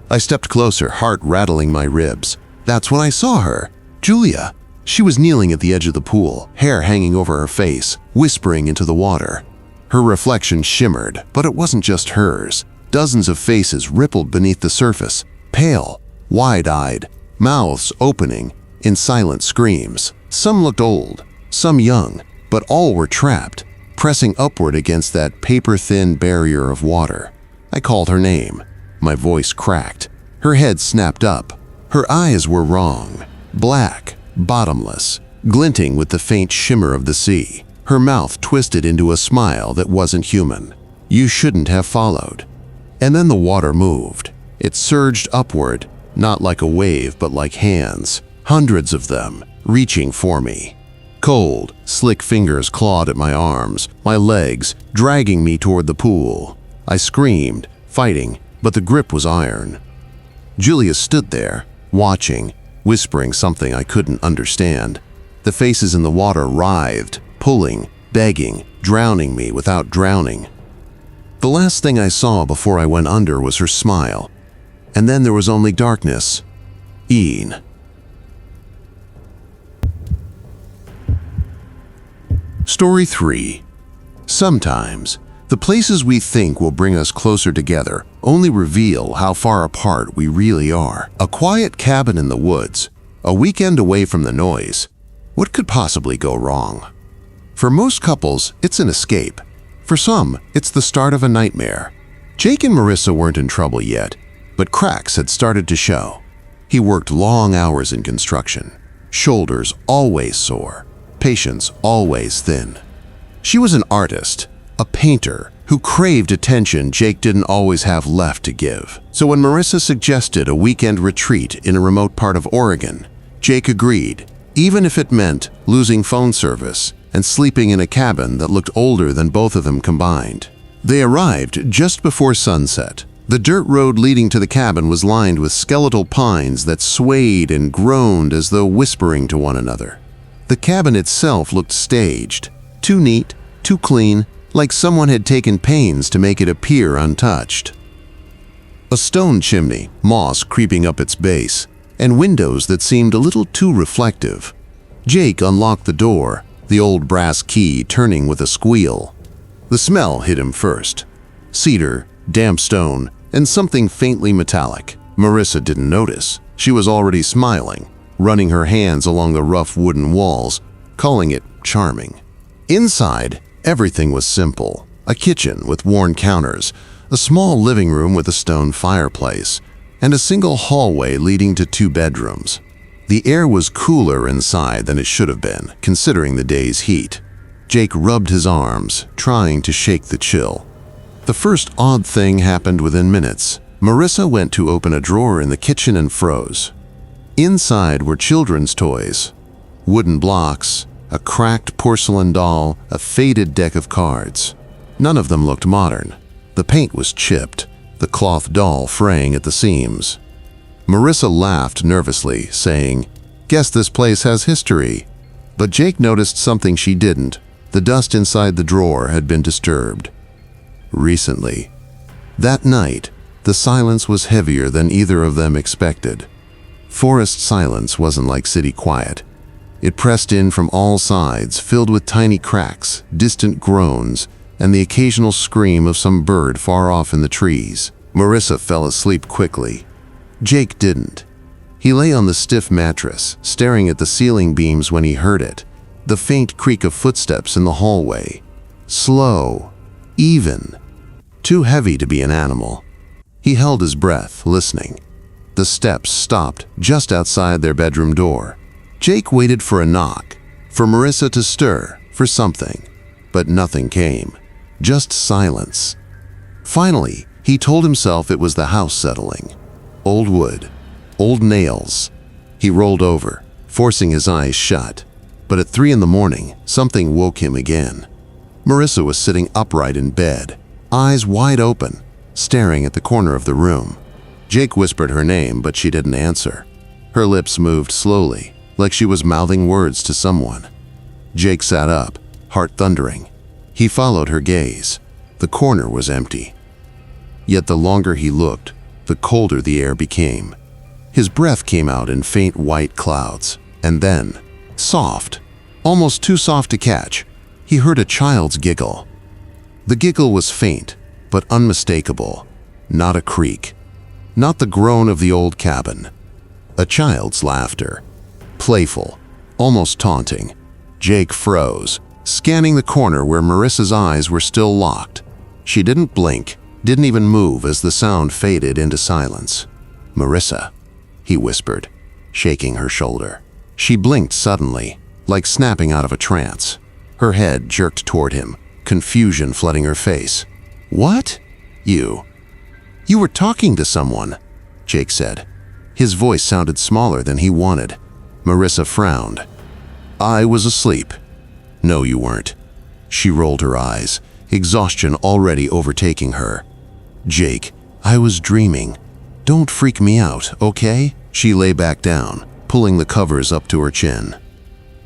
I stepped closer, heart rattling my ribs. That's when I saw her, Julia. She was kneeling at the edge of the pool, hair hanging over her face, whispering into the water. Her reflection shimmered, but it wasn't just hers. Dozens of faces rippled beneath the surface, pale, wide-eyed, mouths opening in silent screams. Some looked old, some young, but all were trapped, pressing upward against that paper-thin barrier of water. I called her name. My voice cracked. Her head snapped up. Her eyes were wrong, black, bottomless, glinting with the faint shimmer of the sea. Her mouth twisted into a smile that wasn't human. You shouldn't have followed. And then the water moved. It surged upward, not like a wave, but like hands, hundreds of them, reaching for me. Cold, slick fingers clawed at my arms, my legs, dragging me toward the pool. I screamed, fighting, but the grip was iron. Julia stood there, watching, whispering something I couldn't understand. The faces in the water writhed, pulling, begging, drowning me without drowning. The last thing I saw before I went under was her smile. And then there was only darkness. Ian. Story 3. Sometimes, the places we think will bring us closer together only reveal how far apart we really are. A quiet cabin in the woods, a weekend away from the noise. What could possibly go wrong? For most couples, it's an escape. For some, it's the start of a nightmare. Jake and Marissa weren't in trouble yet, but cracks had started to show. He worked long hours in construction, shoulders always sore, patience always thin. She was an artist, a painter, who craved attention Jake didn't always have left to give. So when Marissa suggested a weekend retreat in a remote part of Oregon, Jake agreed, even if it meant losing phone service and sleeping in a cabin that looked older than both of them combined. They arrived just before sunset. The dirt road leading to the cabin was lined with skeletal pines that swayed and groaned as though whispering to one another. The cabin itself looked staged, too neat, too clean, like someone had taken pains to make it appear untouched. A stone chimney, moss creeping up its base, and windows that seemed a little too reflective. Jake unlocked the door, the old brass key turning with a squeal. The smell hit him first. Cedar, damp stone, and something faintly metallic. Marissa didn't notice. She was already smiling, running her hands along the rough wooden walls, calling it charming. Inside, everything was simple. A kitchen with worn counters, a small living room with a stone fireplace, and a single hallway leading to 2 bedrooms. The air was cooler inside than it should have been, considering the day's heat. Jake rubbed his arms, trying to shake the chill. The first odd thing happened within minutes. Marissa went to open a drawer in the kitchen and froze. Inside were children's toys, wooden blocks, a cracked porcelain doll, a faded deck of cards. None of them looked modern. The paint was chipped, the cloth doll fraying at the seams. Marissa laughed nervously, saying, "Guess this place has history." But Jake noticed something she didn't. The dust inside the drawer had been disturbed. Recently. That night, the silence was heavier than either of them expected. Forest silence wasn't like city quiet. It pressed in from all sides, filled with tiny cracks, distant groans, and the occasional scream of some bird far off in the trees. Marissa fell asleep quickly. Jake didn't. He lay on the stiff mattress, staring at the ceiling beams when he heard it, the faint creak of footsteps in the hallway. Slow, even, too heavy to be an animal. He held his breath, listening. The steps stopped just outside their bedroom door. Jake waited for a knock, for Marissa to stir, for something, but nothing came. Just silence. Finally, he told himself it was the house settling. old wood, old nails. He rolled over, forcing his eyes shut. But at 3 in the morning, something woke him again. Marissa was sitting upright in bed, eyes wide open, staring at the corner of the room. Jake whispered her name, but she didn't answer. Her lips moved slowly, like she was mouthing words to someone. Jake sat up, heart thundering. He followed her gaze. The corner was empty. Yet the longer he looked, the colder the air became. His breath came out in faint white clouds, and then, soft, almost too soft to catch, he heard a child's giggle. The giggle was faint, but unmistakable. Not a creak. Not the groan of the old cabin. A child's laughter. Playful, almost taunting. Jake froze, scanning the corner where Marissa's eyes were still locked. She didn't blink, didn't even move as the sound faded into silence. "Marissa," he whispered, shaking her shoulder. She blinked suddenly, like snapping out of a trance. Her head jerked toward him, confusion flooding her face. "What? You were talking to someone," Jake said. His voice sounded smaller than he wanted. Marissa frowned. "I was asleep." "No, you weren't." She rolled her eyes, exhaustion already overtaking her. "Jake, I was dreaming. Don't freak me out, okay?" She lay back down, pulling the covers up to her chin.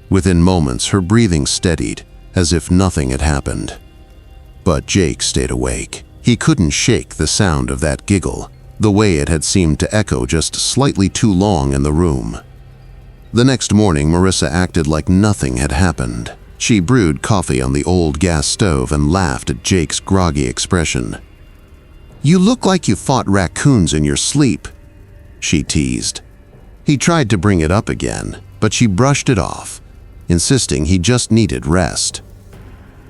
Within moments, her breathing steadied, as if nothing had happened. But Jake stayed awake. He couldn't shake the sound of that giggle, the way it had seemed to echo just slightly too long in the room. The next morning, Marissa acted like nothing had happened. She brewed coffee on the old gas stove and laughed at Jake's groggy expression. "You look like you fought raccoons in your sleep," she teased. He tried to bring it up again, but she brushed it off, insisting he just needed rest.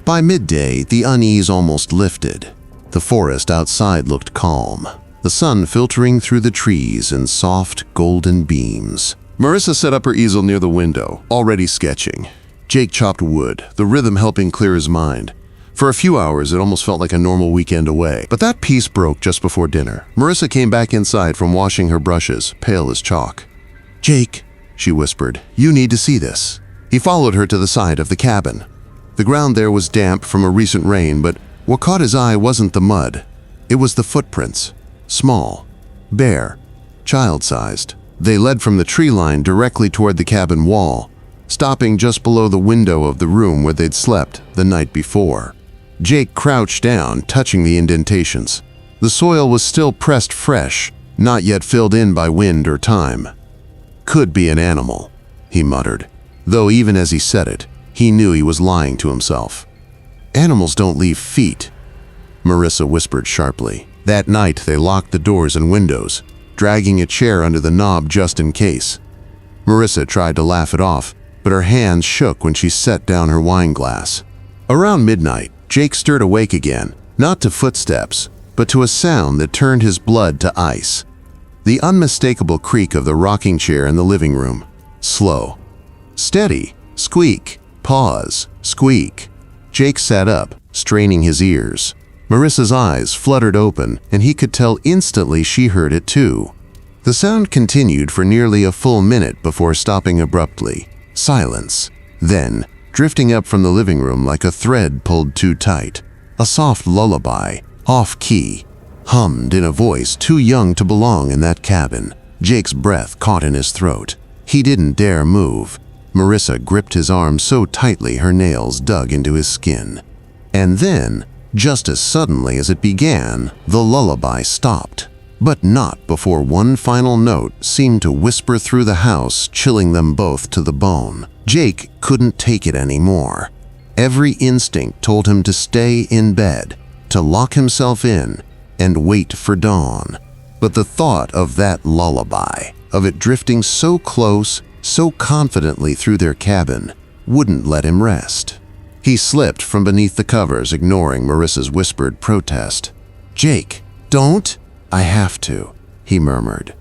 By midday, the unease almost lifted. The forest outside looked calm, the sun filtering through the trees in soft, golden beams. Marissa set up her easel near the window, already sketching. Jake chopped wood, the rhythm helping clear his mind. For a few hours, it almost felt like a normal weekend away. But that peace broke just before dinner. Marissa came back inside from washing her brushes, pale as chalk. "Jake," she whispered, "you need to see this." He followed her to the side of the cabin. The ground there was damp from a recent rain, but what caught his eye wasn't the mud. It was the footprints. Small, bare, child-sized. They led from the tree line directly toward the cabin wall, stopping just below the window of the room where they'd slept the night before. Jake crouched down, touching the indentations. The soil was still pressed fresh, not yet filled in by wind or time. "Could be an animal," he muttered, though even as he said it, he knew he was lying to himself. "Animals don't leave feet," Marissa whispered sharply. That night, they locked the doors and windows, dragging a chair under the knob just in case. Marissa tried to laugh it off, but her hands shook when she set down her wine glass. Around midnight, Jake stirred awake again, not to footsteps, but to a sound that turned his blood to ice. The unmistakable creak of the rocking chair in the living room. Slow. Steady. Squeak. Pause. Squeak. Jake sat up, straining his ears. Marissa's eyes fluttered open, and he could tell instantly she heard it too. The sound continued for nearly a full minute before stopping abruptly. Silence. Then, drifting up from the living room like a thread pulled too tight, a soft lullaby, off-key, hummed in a voice too young to belong in that cabin. Jake's breath caught in his throat. He didn't dare move. Marissa gripped his arm so tightly her nails dug into his skin. And then, just as suddenly as it began, the lullaby stopped. But not before one final note seemed to whisper through the house, chilling them both to the bone. Jake couldn't take it anymore. Every instinct told him to stay in bed, to lock himself in, and wait for dawn. But the thought of that lullaby, of it drifting so close, so confidently through their cabin, wouldn't let him rest. He slipped from beneath the covers, ignoring Marissa's whispered protest. "Jake, don't!" "I have to," he murmured.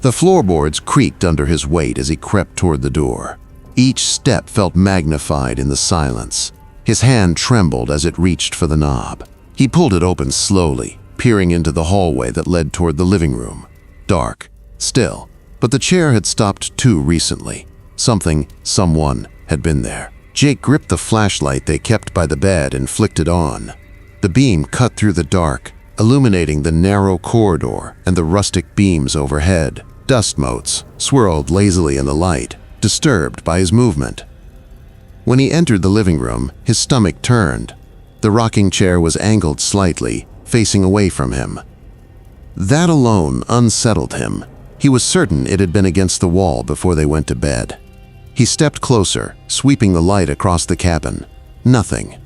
The floorboards creaked under his weight as he crept toward the door. Each step felt magnified in the silence. His hand trembled as it reached for the knob. He pulled it open slowly, peering into the hallway that led toward the living room. dark, still. But the chair had stopped too recently. Someone had been there. Jake gripped the flashlight they kept by the bed and flicked it on. The beam cut through the dark, illuminating the narrow corridor and the rustic beams overhead. Dust motes swirled lazily in the light, disturbed by his movement. When he entered the living room, his stomach turned. The rocking chair was angled slightly, facing away from him. That alone unsettled him. He was certain it had been against the wall before they went to bed. He stepped closer, sweeping the light across the cabin. Nothing.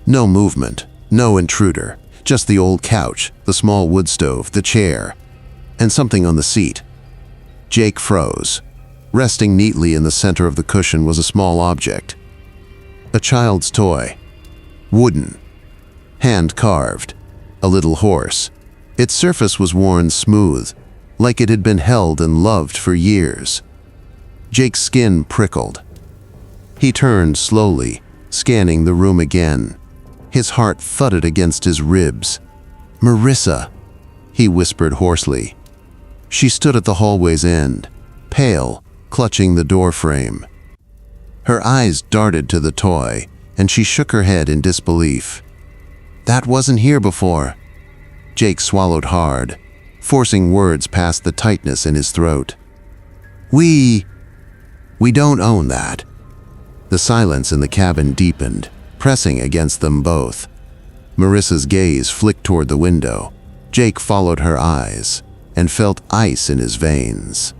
No movement, no intruder, just the old couch, the small wood stove, the chair, and something on the seat. Jake froze. Resting neatly in the center of the cushion was a small object. A child's toy. Wooden. Hand-carved. A little horse. Its surface was worn smooth, like it had been held and loved for years. Jake's skin prickled. He turned slowly, scanning the room again. His heart thudded against his ribs. "Marissa," he whispered hoarsely. She stood at the hallway's end, pale, clutching the doorframe. Her eyes darted to the toy, and she shook her head in disbelief. "That wasn't here before." Jake swallowed hard, forcing words past the tightness in his throat. We don't own that." The silence in the cabin deepened, pressing against them both. Marissa's gaze flicked toward the window. Jake followed her eyes and felt ice in his veins.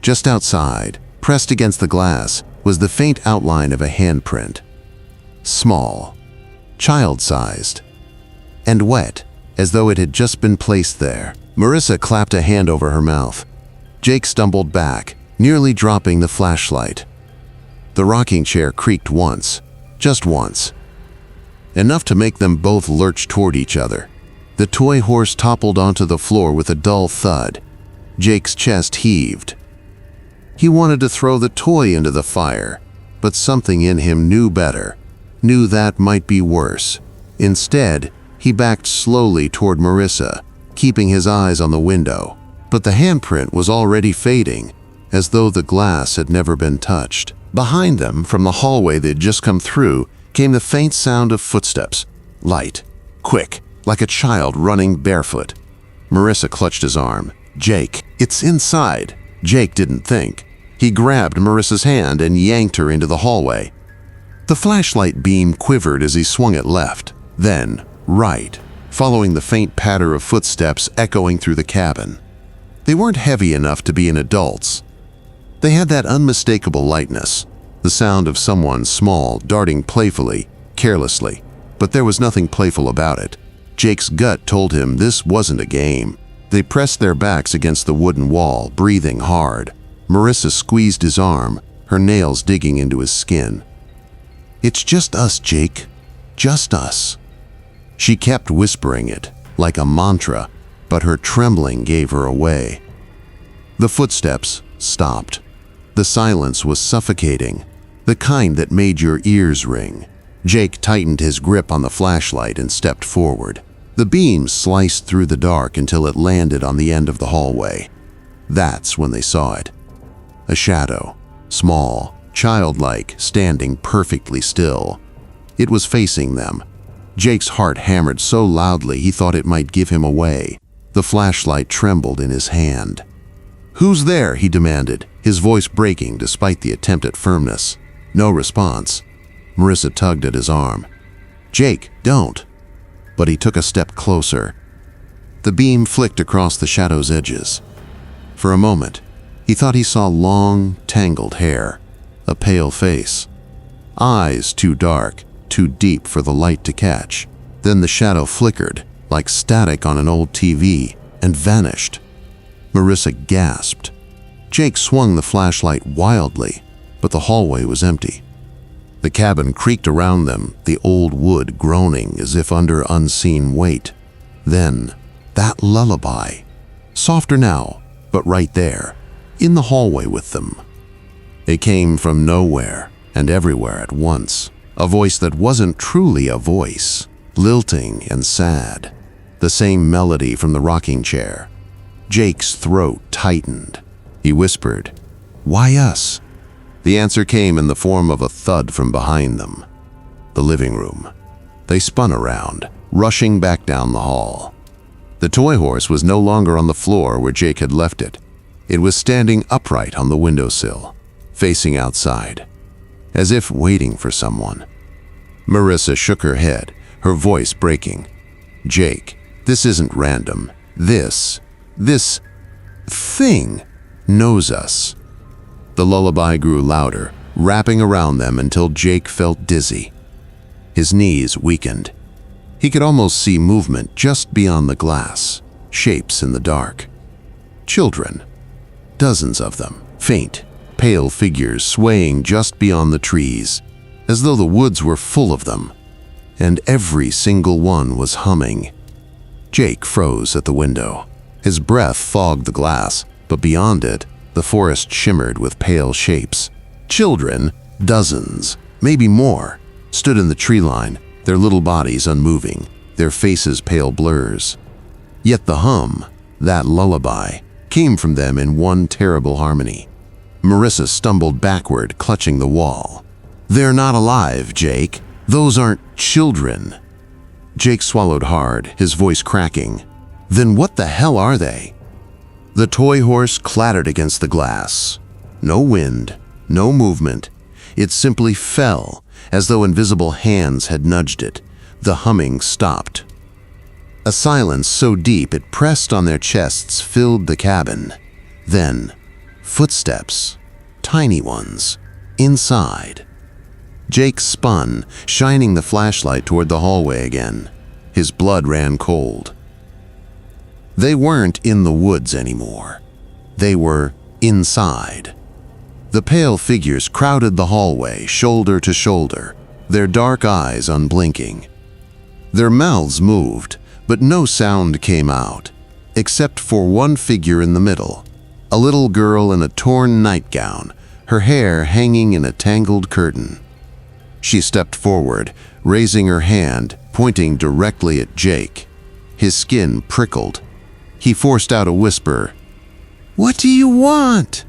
Just outside, pressed against the glass, was the faint outline of a handprint. Small, child-sized, and wet, as though it had just been placed there. Marissa clapped a hand over her mouth. Jake stumbled back, nearly dropping the flashlight. The rocking chair creaked once, just once. Enough to make them both lurch toward each other. The toy horse toppled onto the floor with a dull thud. Jake's chest heaved. He wanted to throw the toy into the fire, but something in him knew better, knew that might be worse. Instead, he backed slowly toward Marissa, keeping his eyes on the window. But the handprint was already fading, as though the glass had never been touched. Behind them, from the hallway they'd just come through, came the faint sound of footsteps. Light, quick, like a child running barefoot. Marissa clutched his arm. "Jake, it's inside." Jake didn't think. He grabbed Marissa's hand and yanked her into the hallway. The flashlight beam quivered as he swung it left, then right, following the faint patter of footsteps echoing through the cabin. They weren't heavy enough to be an adult's. They had that unmistakable lightness, the sound of someone small darting playfully, carelessly, but there was nothing playful about it. Jake's gut told him this wasn't a game. They pressed their backs against the wooden wall, breathing hard. Marissa squeezed his arm, her nails digging into his skin. "It's just us, Jake. Just us." She kept whispering it, like a mantra, but her trembling gave her away. The footsteps stopped. The silence was suffocating, the kind that made your ears ring. Jake tightened his grip on the flashlight and stepped forward. The beam sliced through the dark until it landed on the end of the hallway. That's when they saw it. A shadow, small, childlike, standing perfectly still. It was facing them. Jake's heart hammered so loudly he thought it might give him away. The flashlight trembled in his hand. "Who's there?" he demanded, his voice breaking despite the attempt at firmness. No response. Marissa tugged at his arm. "Jake, don't." But he took a step closer. The beam flicked across the shadow's edges. For a moment, he thought he saw long, tangled hair, a pale face, eyes too dark, too deep for the light to catch. Then the shadow flickered, like static on an old TV, and vanished. Marissa gasped. Jake swung the flashlight wildly, but the hallway was empty. The cabin creaked around them, the old wood groaning as if under unseen weight. Then, that lullaby. Softer now, but right there, in the hallway with them. It came from nowhere and everywhere at once. A voice that wasn't truly a voice, lilting and sad. The same melody from the rocking chair. Jake's throat tightened. He whispered, "Why us?" The answer came in the form of a thud from behind them. The living room. They spun around, rushing back down the hall. The toy horse was no longer on the floor where Jake had left it. It was standing upright on the windowsill, facing outside, as if waiting for someone. Marissa shook her head, her voice breaking. "Jake, this isn't random. This thing knows us." The lullaby grew louder, wrapping around them until Jake felt dizzy. His knees weakened. He could almost see movement just beyond the glass, shapes in the dark. Children. Dozens of them, faint, pale figures swaying just beyond the trees, as though the woods were full of them, and every single one was humming. Jake froze at the window. His breath fogged the glass, but beyond it, the forest shimmered with pale shapes. Children, dozens, maybe more, stood in the tree line, their little bodies unmoving, their faces pale blurs. Yet the hum, that lullaby, came from them in one terrible harmony. Marissa stumbled backward, clutching the wall. "They're not alive, Jake. Those aren't children." Jake swallowed hard, his voice cracking. "Then what the hell are they?" The toy horse clattered against the glass. No wind, no movement. It simply fell, as though invisible hands had nudged it. The humming stopped. A silence so deep it pressed on their chests filled the cabin. Then, footsteps, tiny ones, inside. Jake spun, shining the flashlight toward the hallway again. His blood ran cold. They weren't in the woods anymore. They were inside. The pale figures crowded the hallway, shoulder to shoulder, their dark eyes unblinking. Their mouths moved, but no sound came out, except for one figure in the middle, a little girl in a torn nightgown, her hair hanging in a tangled curtain. She stepped forward, raising her hand, pointing directly at Jake. His skin prickled. He forced out a whisper, "What do you want?"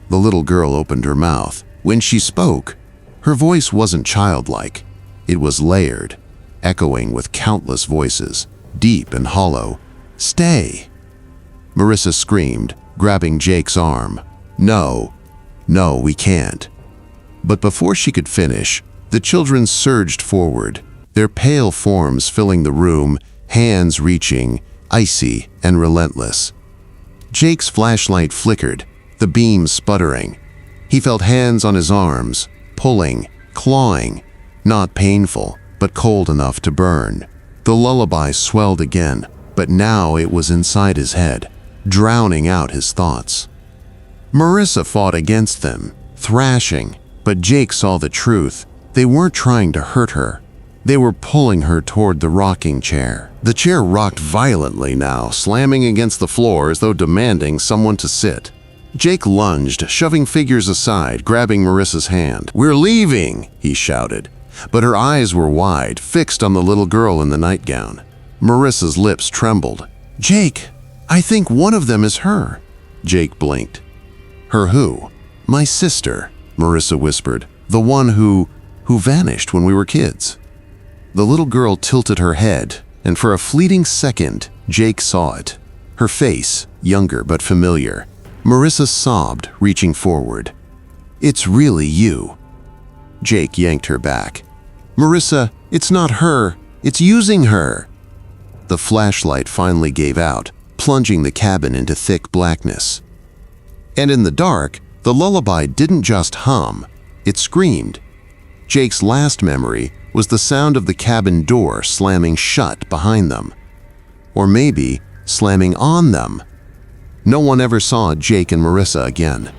The little girl opened her mouth. When she spoke, her voice wasn't childlike. It was layered, echoing with countless voices, deep and hollow. "Stay!" Marissa screamed, grabbing Jake's arm. No, we can't." But before she could finish, the children surged forward, their pale forms filling the room, hands reaching, icy and relentless. Jake's flashlight flickered, the beam sputtering. He felt hands on his arms, pulling, clawing, not painful, but cold enough to burn. The lullaby swelled again, but now it was inside his head, drowning out his thoughts. Marissa fought against them, thrashing, but Jake saw the truth. They weren't trying to hurt her. They were pulling her toward the rocking chair. The chair rocked violently now, slamming against the floor as though demanding someone to sit. Jake lunged, shoving figures aside, grabbing Marissa's hand. "We're leaving!" he shouted. But her eyes were wide, fixed on the little girl in the nightgown. Marissa's lips trembled. "Jake, I think one of them is her." Jake blinked. "Her who?" "My sister," Marissa whispered. "The one who vanished when we were kids." The little girl tilted her head, and for a fleeting second, Jake saw it. Her face, younger but familiar. Marissa sobbed, reaching forward. "It's really you." Jake yanked her back. "Marissa, it's not her. It's using her." The flashlight finally gave out, plunging the cabin into thick blackness. And in the dark, the lullaby didn't just hum, it screamed. Jake's last memory was the sound of the cabin door slamming shut behind them. Or maybe slamming on them. No one ever saw Jake and Marissa again.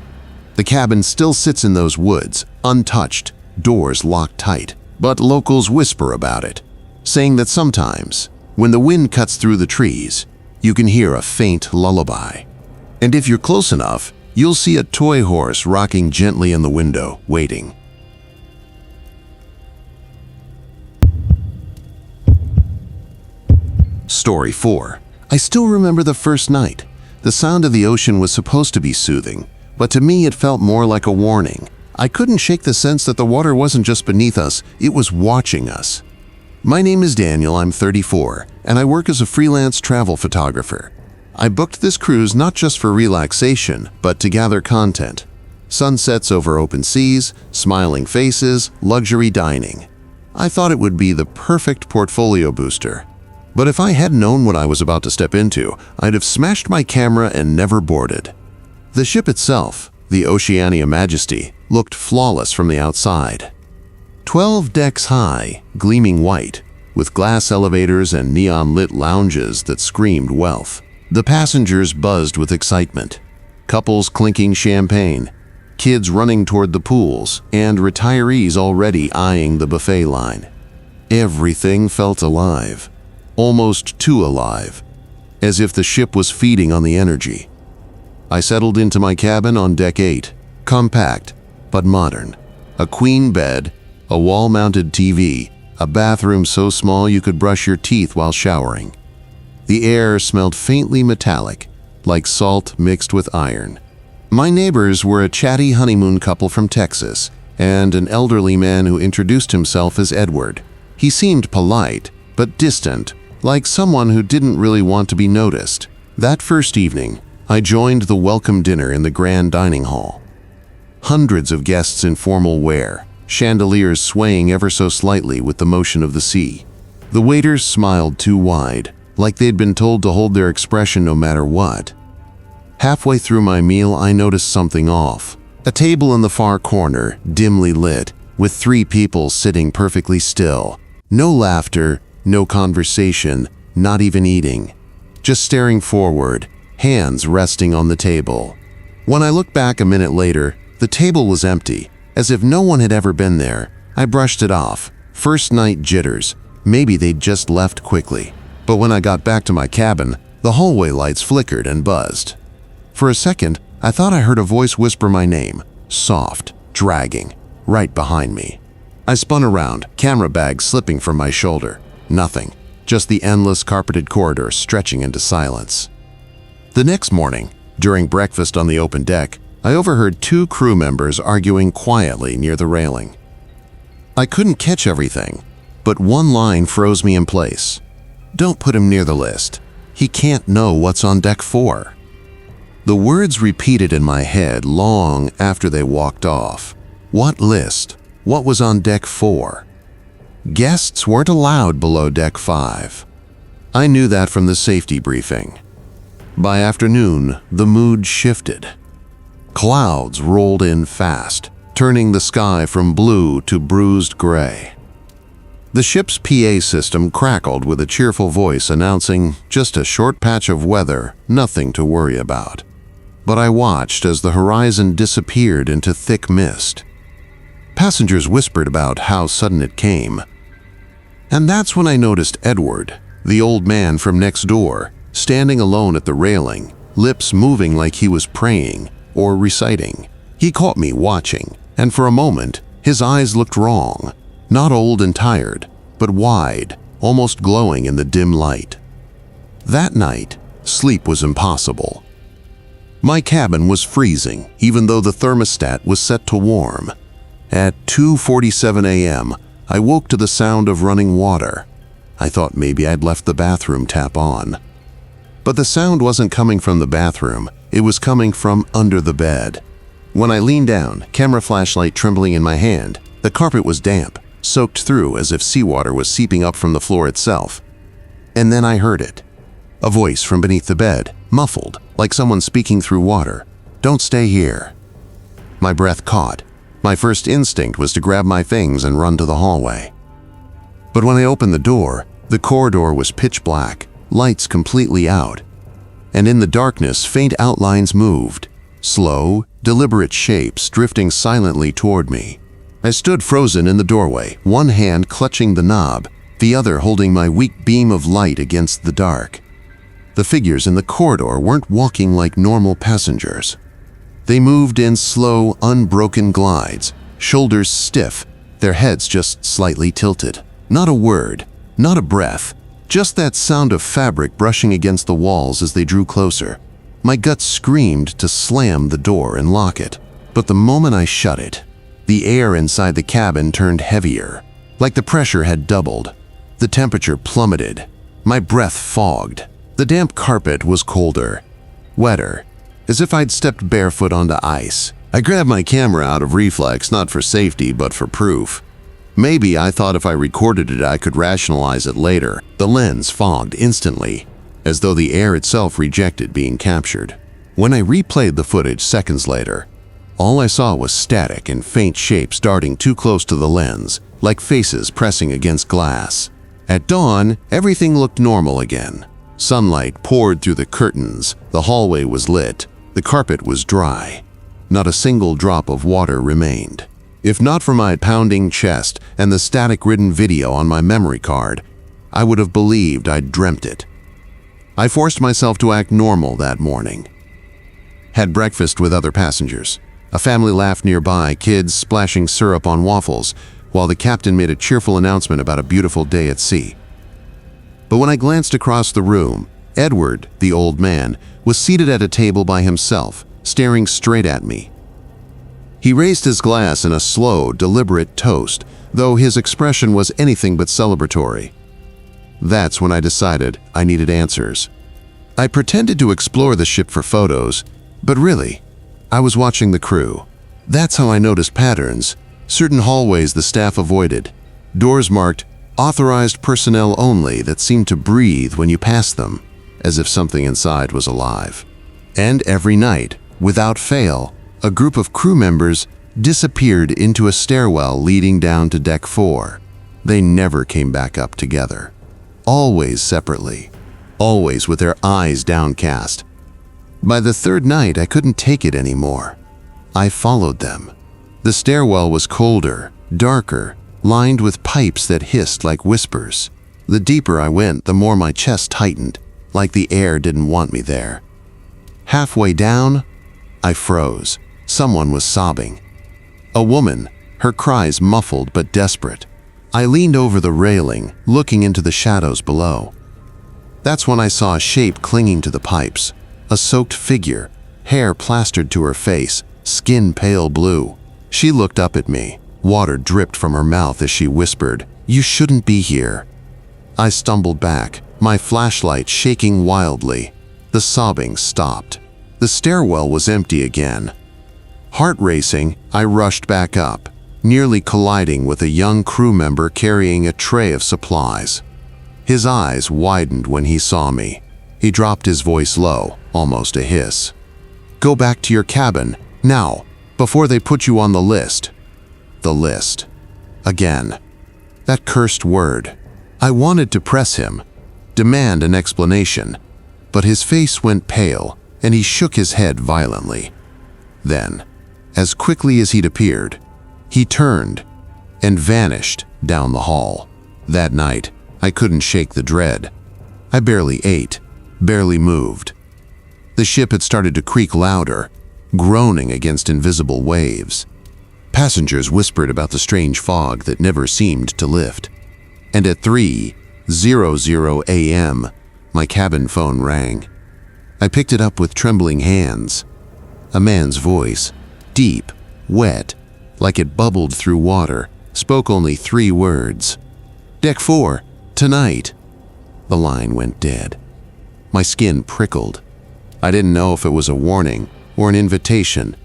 The cabin still sits in those woods, untouched, doors locked tight. But locals whisper about it, saying that sometimes, when the wind cuts through the trees, you can hear a faint lullaby. And if you're close enough, you'll see a toy horse rocking gently in the window, waiting. Story 4. I still remember the first night. The sound of the ocean was supposed to be soothing, but to me it felt more like a warning. I couldn't shake the sense that the water wasn't just beneath us, it was watching us. My name is Daniel, I'm 34, and I work as a freelance travel photographer. I booked this cruise not just for relaxation, but to gather content. Sunsets over open seas, smiling faces, luxury dining. I thought it would be the perfect portfolio booster. But if I had known what I was about to step into, I'd have smashed my camera and never boarded. The ship itself, the Oceania Majesty, looked flawless from the outside. 12 decks high, gleaming white, with glass elevators and neon-lit lounges that screamed wealth. The passengers buzzed with excitement. Couples clinking champagne, kids running toward the pools, and retirees already eyeing the buffet line. Everything felt alive. Almost too alive, as if the ship was feeding on the energy. I settled into my cabin on deck 8, compact but modern. A queen bed, a wall-mounted TV, a bathroom so small you could brush your teeth while showering. The air smelled faintly metallic, like salt mixed with iron. My neighbors were a chatty honeymoon couple from Texas and an elderly man who introduced himself as Edward. He seemed polite, but distant, like someone who didn't really want to be noticed. That first evening, I joined the welcome dinner in the grand dining hall. Hundreds of guests in formal wear, chandeliers swaying ever so slightly with the motion of the sea. The waiters smiled too wide, like they'd been told to hold their expression no matter what. Halfway through my meal, I noticed something off. A table in the far corner, dimly lit, with 3 people sitting perfectly still. No laughter, no conversation, not even eating. Just staring forward, hands resting on the table. When I looked back a minute later, the table was empty, as if no one had ever been there. I brushed it off. First night jitters. Maybe they'd just left quickly. But when I got back to my cabin, the hallway lights flickered and buzzed. For a second, I thought I heard a voice whisper my name, soft, dragging, right behind me. I spun around, camera bag slipping from my shoulder. Nothing, just the endless carpeted corridor stretching into silence. The next morning, during breakfast on the open deck, I overheard 2 crew members arguing quietly near the railing. I couldn't catch everything, but one line froze me in place. "Don't put him near the list. He can't know what's on deck 4. The words repeated in my head long after they walked off. What list? What was on deck 4? Guests weren't allowed below deck 5. I knew that from the safety briefing. By afternoon, the mood shifted. Clouds rolled in fast, turning the sky from blue to bruised gray. The ship's PA system crackled with a cheerful voice announcing just a short patch of weather, nothing to worry about. But I watched as the horizon disappeared into thick mist. Passengers whispered about how sudden it came. And that's when I noticed Edward, the old man from next door, standing alone at the railing, lips moving like he was praying or reciting. He caught me watching, and for a moment, his eyes looked wrong. Not old and tired, but wide, almost glowing in the dim light. That night, sleep was impossible. My cabin was freezing, even though the thermostat was set to warm. At 2:47 a.m., I woke to the sound of running water. I thought maybe I'd left the bathroom tap on. But the sound wasn't coming from the bathroom, it was coming from under the bed. When I leaned down, camera flashlight trembling in my hand, the carpet was damp, soaked through as if seawater was seeping up from the floor itself. And then I heard it. A voice from beneath the bed, muffled, like someone speaking through water. "Don't stay here." My breath caught. My first instinct was to grab my things and run to the hallway. But when I opened the door, the corridor was pitch black, lights completely out. And in the darkness, faint outlines moved, slow, deliberate shapes drifting silently toward me. I stood frozen in the doorway, one hand clutching the knob, the other holding my weak beam of light against the dark. The figures in the corridor weren't walking like normal passengers. They moved in slow, unbroken glides, shoulders stiff, their heads just slightly tilted. Not a word, not a breath, just that sound of fabric brushing against the walls as they drew closer. My gut screamed to slam the door and lock it. But the moment I shut it, the air inside the cabin turned heavier, like the pressure had doubled. The temperature plummeted. My breath fogged. The damp carpet was colder, wetter, as if I'd stepped barefoot onto ice. I grabbed my camera out of reflex, not for safety, but for proof. Maybe I thought if I recorded it, I could rationalize it later. The lens fogged instantly, as though the air itself rejected being captured. When I replayed the footage seconds later, all I saw was static and faint shapes darting too close to the lens, like faces pressing against glass. At dawn, everything looked normal again. Sunlight poured through the curtains, the hallway was lit, the carpet was dry. Not a single drop of water remained. If not for my pounding chest and the static-ridden video on my memory card, I would have believed I'd dreamt it. I forced myself to act normal that morning. Had breakfast with other passengers. A family laughed nearby, kids splashing syrup on waffles, while the captain made a cheerful announcement about a beautiful day at sea. But when I glanced across the room, Edward, the old man, was seated at a table by himself, staring straight at me. He raised his glass in a slow, deliberate toast, though his expression was anything but celebratory. That's when I decided I needed answers. I pretended to explore the ship for photos, but really, I was watching the crew. That's how I noticed patterns. Certain hallways the staff avoided, doors marked "Authorized personnel only" that seemed to breathe when you passed them, as if something inside was alive. And every night, without fail, a group of crew members disappeared into a stairwell leading down to Deck 4. They never came back up together. Always separately. Always with their eyes downcast. By the third night, I couldn't take it anymore. I followed them. The stairwell was colder, darker, lined with pipes that hissed like whispers. The deeper I went, the more my chest tightened, like the air didn't want me there. Halfway down, I froze. Someone was sobbing. A woman, her cries muffled but desperate. I leaned over the railing, looking into the shadows below. That's when I saw a shape clinging to the pipes. A soaked figure, hair plastered to her face, skin pale blue. She looked up at me. Water dripped from her mouth as she whispered, "You shouldn't be here." I stumbled back, my flashlight shaking wildly. The sobbing stopped. The stairwell was empty again. Heart racing, I rushed back up, nearly colliding with a young crew member carrying a tray of supplies. His eyes widened when he saw me. He dropped his voice low, almost a hiss. "Go back to your cabin, now, before they put you on the list." The list. Again. That cursed word. I wanted to press him, demand an explanation, but his face went pale and he shook his head violently. Then, as quickly as he'd appeared, he turned and vanished down the hall. That night, I couldn't shake the dread. I barely ate, barely moved. The ship had started to creak louder, groaning against invisible waves. Passengers whispered about the strange fog that never seemed to lift. And at 3:00 a.m., my cabin phone rang. I picked it up with trembling hands. A man's voice, deep, wet, like it bubbled through water, spoke only 3 words. "Deck 4, tonight." The line went dead. My skin prickled. I didn't know if it was a warning or an invitation,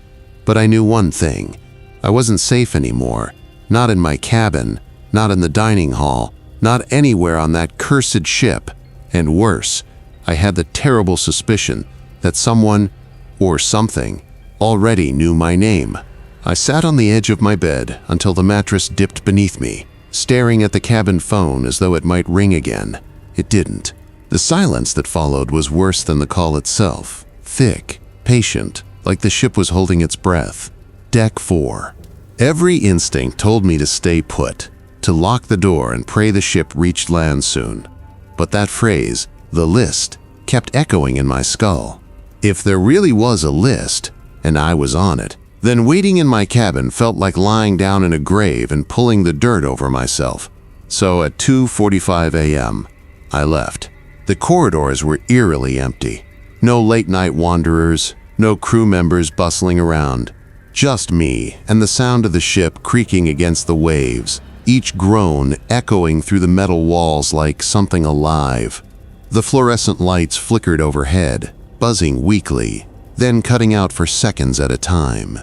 but I knew one thing. I wasn't safe anymore. Not in my cabin, not in the dining hall, not anywhere on that cursed ship. And worse, I had the terrible suspicion that someone, or something, already knew my name. I sat on the edge of my bed until the mattress dipped beneath me, staring at the cabin phone as though it might ring again. It didn't. The silence that followed was worse than the call itself. Thick, patient, like the ship was holding its breath. Deck 4. Every instinct told me to stay put, to lock the door and pray the ship reached land soon. But that phrase, the list, kept echoing in my skull. If there really was a list, and I was on it, then waiting in my cabin felt like lying down in a grave and pulling the dirt over myself. So at 2:45 a.m., I left. The corridors were eerily empty. No late-night wanderers, no crew members bustling around. Just me and the sound of the ship creaking against the waves, each groan echoing through the metal walls like something alive. The fluorescent lights flickered overhead, buzzing weakly, then cutting out for seconds at a time.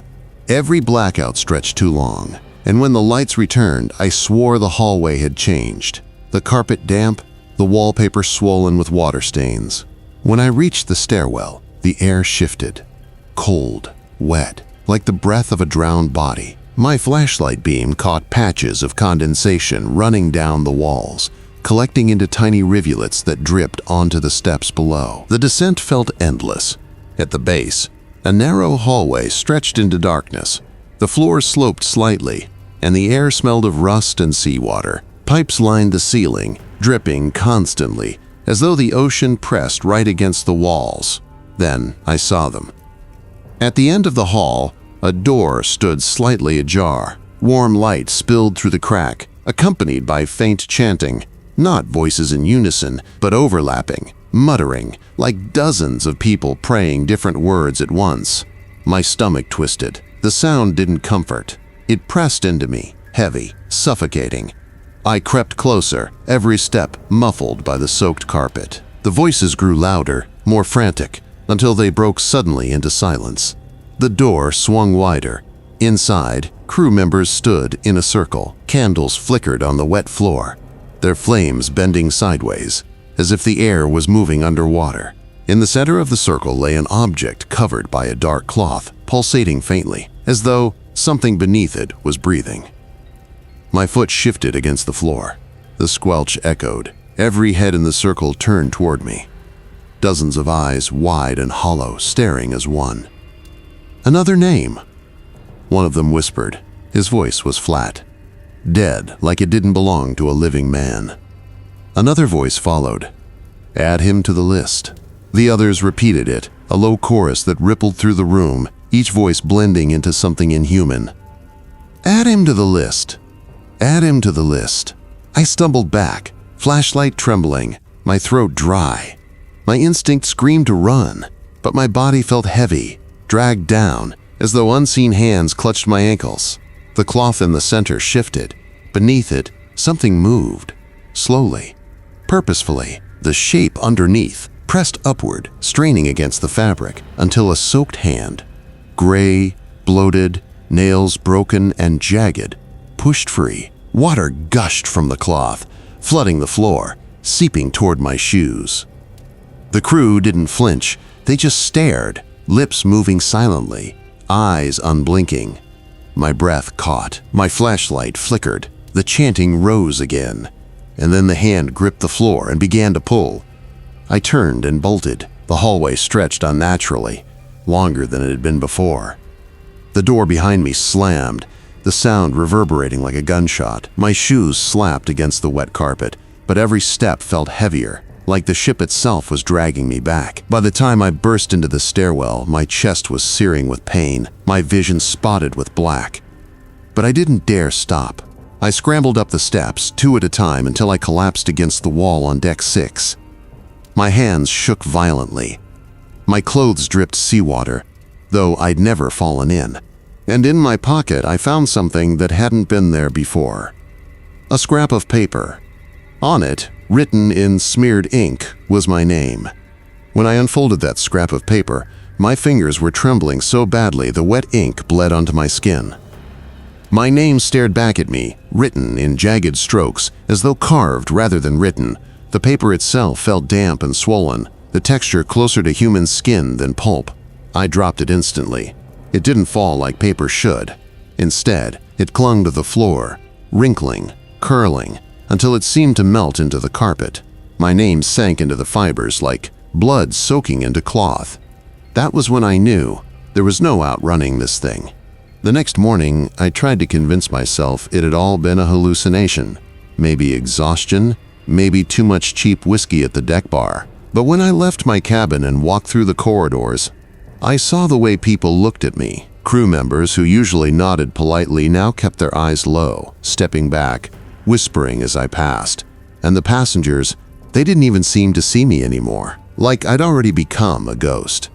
Every blackout stretched too long, and when the lights returned, I swore the hallway had changed. The carpet damp, the wallpaper swollen with water stains. When I reached the stairwell, the air shifted. Cold, wet, like the breath of a drowned body. My flashlight beam caught patches of condensation running down the walls, collecting into tiny rivulets that dripped onto the steps below. The descent felt endless. At the base, a narrow hallway stretched into darkness. The floor sloped slightly, and the air smelled of rust and seawater. Pipes lined the ceiling, dripping constantly, as though the ocean pressed right against the walls. Then I saw them. At the end of the hall, a door stood slightly ajar. Warm light spilled through the crack, accompanied by faint chanting, not voices in unison, but overlapping, muttering, like dozens of people praying different words at once. My stomach twisted. The sound didn't comfort. It pressed into me, heavy, suffocating. I crept closer, every step muffled by the soaked carpet. The voices grew louder, more frantic, until they broke suddenly into silence. The door swung wider. Inside, crew members stood in a circle. Candles flickered on the wet floor, their flames bending sideways, as if the air was moving underwater. In the center of the circle lay an object covered by a dark cloth, pulsating faintly, as though something beneath it was breathing. My foot shifted against the floor. The squelch echoed. Every head in the circle turned toward me. Dozens of eyes, wide and hollow, staring as one. "Another name," one of them whispered. His voice was flat, dead, like it didn't belong to a living man. Another voice followed. "Add him to the list." The others repeated it, a low chorus that rippled through the room, each voice blending into something inhuman. "Add him to the list. Add him to the list." I stumbled back, flashlight trembling, my throat dry. My instinct screamed to run, but my body felt heavy, dragged down, as though unseen hands clutched my ankles. The cloth in the center shifted. Beneath it, something moved, slowly, purposefully. The shape underneath pressed upward, straining against the fabric, until a soaked hand, gray, bloated, nails broken and jagged, pushed free. Water gushed from the cloth, flooding the floor, seeping toward my shoes. The crew didn't flinch. They just stared, lips moving silently, eyes unblinking. My breath caught. My flashlight flickered. The chanting rose again. And then the hand gripped the floor and began to pull. I turned and bolted. The hallway stretched unnaturally, longer than it had been before. The door behind me slammed, the sound reverberating like a gunshot. My shoes slapped against the wet carpet, but every step felt heavier, like the ship itself was dragging me back. By the time I burst into the stairwell, my chest was searing with pain, my vision spotted with black. But I didn't dare stop. I scrambled up the steps, two at a time, until I collapsed against the wall on deck 6. My hands shook violently. My clothes dripped seawater, though I'd never fallen in. And in my pocket, I found something that hadn't been there before. A scrap of paper. On it, written in smeared ink, was my name. When I unfolded that scrap of paper, my fingers were trembling so badly the wet ink bled onto my skin. My name stared back at me, written in jagged strokes, as though carved rather than written. The paper itself felt damp and swollen, the texture closer to human skin than pulp. I dropped it instantly. It didn't fall like paper should. Instead, it clung to the floor, wrinkling, curling, until it seemed to melt into the carpet. My name sank into the fibers like blood soaking into cloth. That was when I knew there was no outrunning this thing. The next morning, I tried to convince myself it had all been a hallucination. Maybe exhaustion, maybe too much cheap whiskey at the deck bar. But when I left my cabin and walked through the corridors, I saw the way people looked at me. Crew members who usually nodded politely now kept their eyes low, stepping back, whispering as I passed. And the passengers, they didn't even seem to see me anymore. like I'd already become a ghost.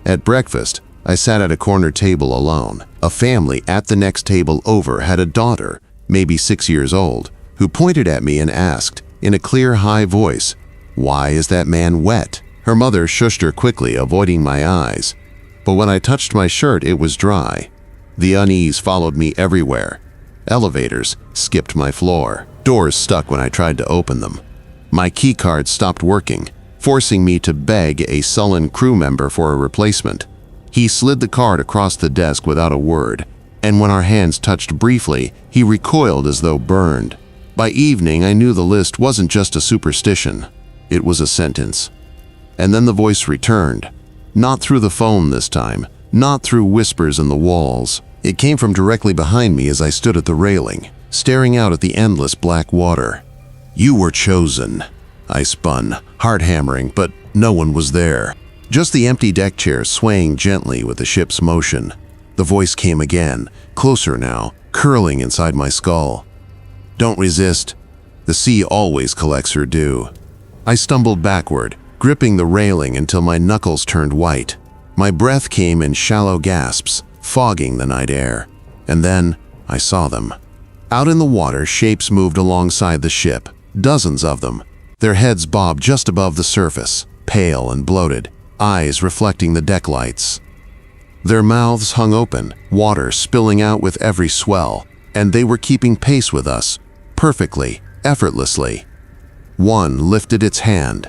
At breakfast, I sat at a corner table alone. A family at the next table over had a daughter, maybe 6 years old, who pointed at me and asked, in a clear, high voice, "Why is that man wet?" Her mother shushed her quickly, avoiding my eyes. But when I touched my shirt, it was dry. The unease followed me everywhere. Elevators skipped my floor. Doors stuck when I tried to open them. My keycard stopped working, forcing me to beg a sullen crew member for a replacement. He slid the card across the desk without a word, and when our hands touched briefly, he recoiled as though burned. By evening, I knew the list wasn't just a superstition. It was a sentence. And then the voice returned. Not through the phone this time, not through whispers in the walls. It came from directly behind me as I stood at the railing, staring out at the endless black water. "You were chosen." I spun, heart hammering, but no one was there. Just the empty deck chairs swaying gently with the ship's motion. The voice came again, closer now, curling inside my skull. "Don't resist. The sea always collects her due." I stumbled backward, gripping the railing until my knuckles turned white. My breath came in shallow gasps, fogging the night air. And then I saw them. Out in the water, shapes moved alongside the ship, dozens of them. Their heads bobbed just above the surface, pale and bloated, eyes reflecting the deck lights. Their mouths hung open, water spilling out with every swell, and they were keeping pace with us, perfectly, effortlessly. One lifted its hand.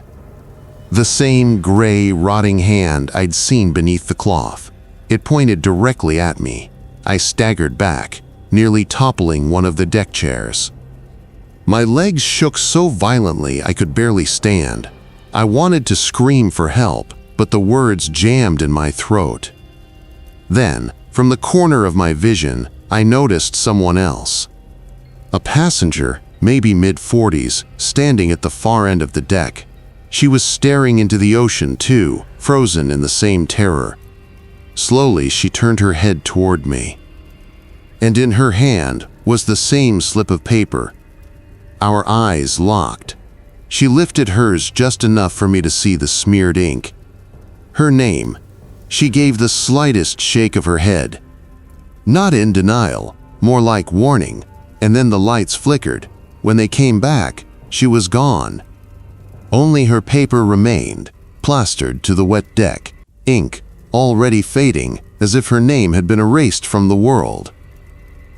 The same gray, rotting hand I'd seen beneath the cloth. It pointed directly at me. I staggered back, nearly toppling one of the deck chairs. My legs shook so violently I could barely stand. I wanted to scream for help, but the words jammed in my throat. Then, from the corner of my vision, I noticed someone else. A passenger, maybe mid-40s, standing at the far end of the deck. She was staring into the ocean too, frozen in the same terror. Slowly, she turned her head toward me. And in her hand was the same slip of paper. Our eyes locked. She lifted hers just enough for me to see the smeared ink. Her name. She gave the slightest shake of her head. Not in denial, more like warning, and then the lights flickered. When they came back, she was gone. Only her paper remained, plastered to the wet deck, ink already fading as if her name had been erased from the world.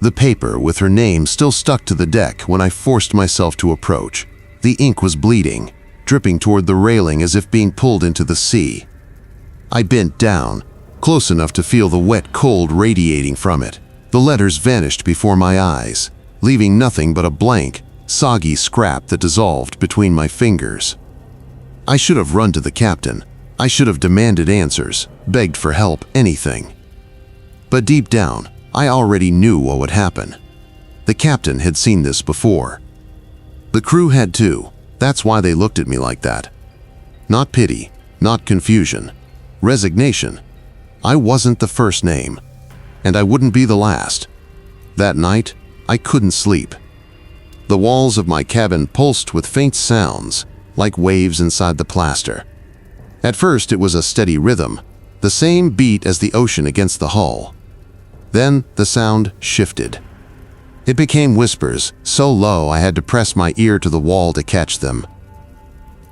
The paper with her name still stuck to the deck when I forced myself to approach. The ink was bleeding, dripping toward the railing as if being pulled into the sea. I bent down, close enough to feel the wet cold radiating from it. The letters vanished before my eyes, leaving nothing but a blank, soggy scrap that dissolved between my fingers. I should have run to the captain. I should have demanded answers, begged for help, anything. But deep down, I already knew what would happen. The captain had seen this before. The crew had too. That's why they looked at me like that. Not pity, not confusion. Resignation. I wasn't the first name, and I wouldn't be the last. That night, I couldn't sleep. The walls of my cabin pulsed with faint sounds, like waves inside the plaster. At first, it was a steady rhythm, the same beat as the ocean against the hull. Then the sound shifted. It became whispers, so low I had to press my ear to the wall to catch them.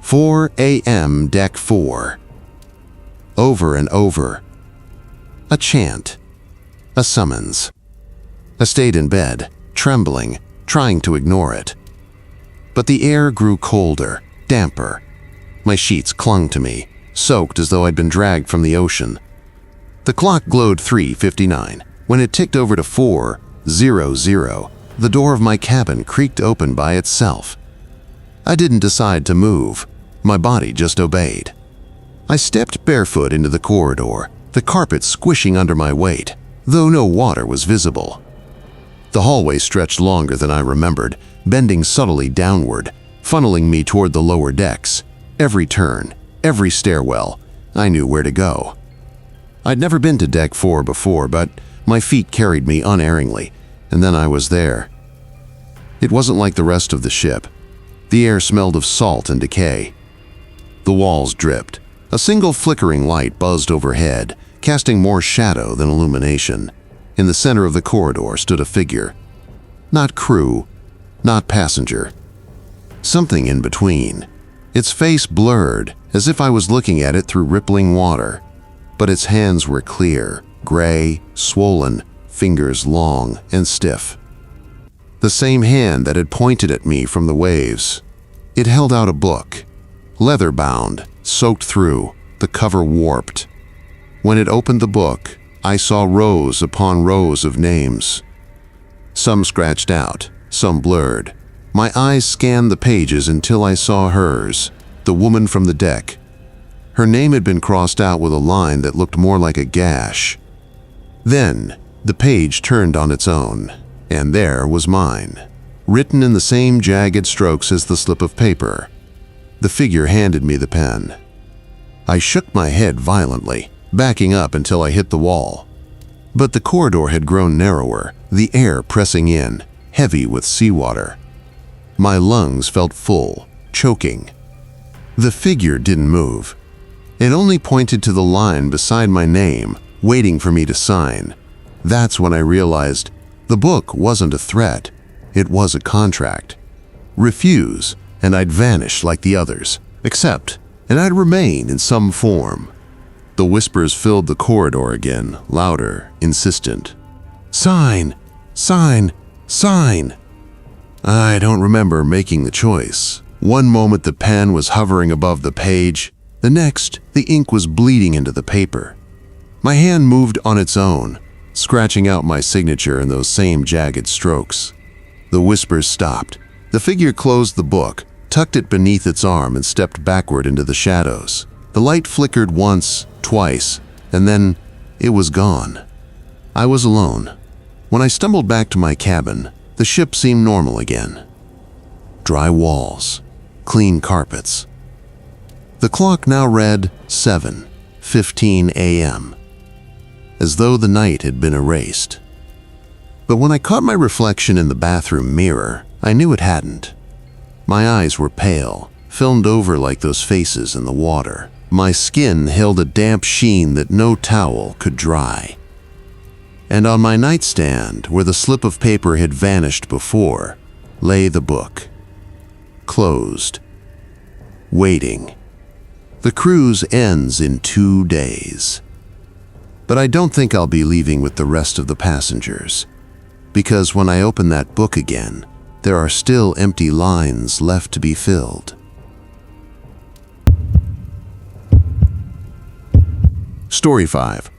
4 a.m. Deck 4. Over and over. A chant. A summons. I stayed in bed, trembling, trying to ignore it. But the air grew colder, damper. My sheets clung to me, soaked as though I'd been dragged from the ocean. The clock glowed 3:59. When it ticked over to 4:00, the door of my cabin creaked open by itself. I didn't decide to move. My body just obeyed. I stepped barefoot into the corridor, the carpet squishing under my weight, though no water was visible. The hallway stretched longer than I remembered, bending subtly downward, funneling me toward the lower decks. Every turn, every stairwell, I knew where to go. I'd never been to Deck 4 before, but my feet carried me unerringly, and then I was there. It wasn't like the rest of the ship. The air smelled of salt and decay. The walls dripped. A single flickering light buzzed overhead, casting more shadow than illumination. In the center of the corridor stood a figure. Not crew, not passenger. Something in between. Its face blurred, as if I was looking at it through rippling water. But its hands were clear, gray, swollen, fingers long and stiff. The same hand that had pointed at me from the waves. It held out a book, leather-bound, soaked through, the cover warped. When it opened the book, I saw rows upon rows of names. Some scratched out, some blurred. My eyes scanned the pages until I saw hers, the woman from the deck. Her name had been crossed out with a line that looked more like a gash. Then, the page turned on its own, and there was mine, written in the same jagged strokes as the slip of paper. The figure handed me the pen. I shook my head violently, backing up until I hit the wall. But the corridor had grown narrower, the air pressing in, heavy with seawater. My lungs felt full, choking. The figure didn't move. It only pointed to the line beside my name, waiting for me to sign. That's when I realized the book wasn't a threat. It was a contract. Refuse, and I'd vanish like the others, and I'd remain in some form. The whispers filled the corridor again, louder, insistent. Sign! Sign! Sign! I don't remember making the choice. One moment the pen was hovering above the page, the next the ink was bleeding into the paper. My hand moved on its own, scratching out my signature in those same jagged strokes. The whispers stopped. The figure closed the book, tucked it beneath its arm, and stepped backward into the shadows. The light flickered once, twice, and then it was gone. I was alone. When I stumbled back to my cabin, the ship seemed normal again. Dry walls, clean carpets. The clock now read 7:15 a.m., as though the night had been erased. But when I caught my reflection in the bathroom mirror, I knew it hadn't. My eyes were pale, filmed over like those faces in the water. My skin held a damp sheen that no towel could dry. And on my nightstand, where the slip of paper had vanished before, lay the book. Closed. Waiting. The cruise ends in 2 days. But I don't think I'll be leaving with the rest of the passengers, because when I open that book again, there are still empty lines left to be filled. Story 5.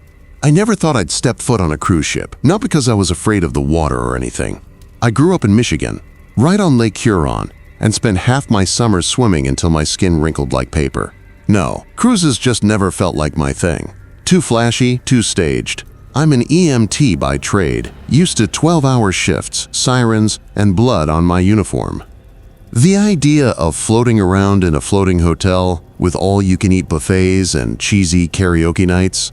I never thought I'd step foot on a cruise ship, not because I was afraid of the water or anything. I grew up in Michigan, right on Lake Huron, and spent half my summers swimming until my skin wrinkled like paper. No, cruises just never felt like my thing. Too flashy, too staged. I'm an EMT by trade, used to 12-hour shifts, sirens, and blood on my uniform. The idea of floating around in a floating hotel with all-you-can-eat buffets and cheesy karaoke nights,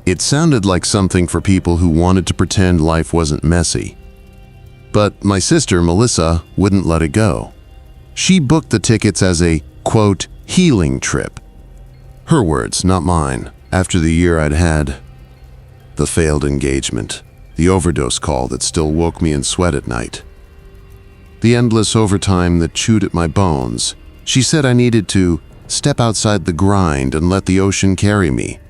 it sounded like something for people who wanted to pretend life wasn't messy. But my sister, Melissa, wouldn't let it go. She booked the tickets as a, quote, healing trip. Her words, not mine, after the year I'd had. The failed engagement, the overdose call that still woke me in sweat at night. The endless overtime that chewed at my bones. She said I needed to step outside the grind and let the ocean carry me.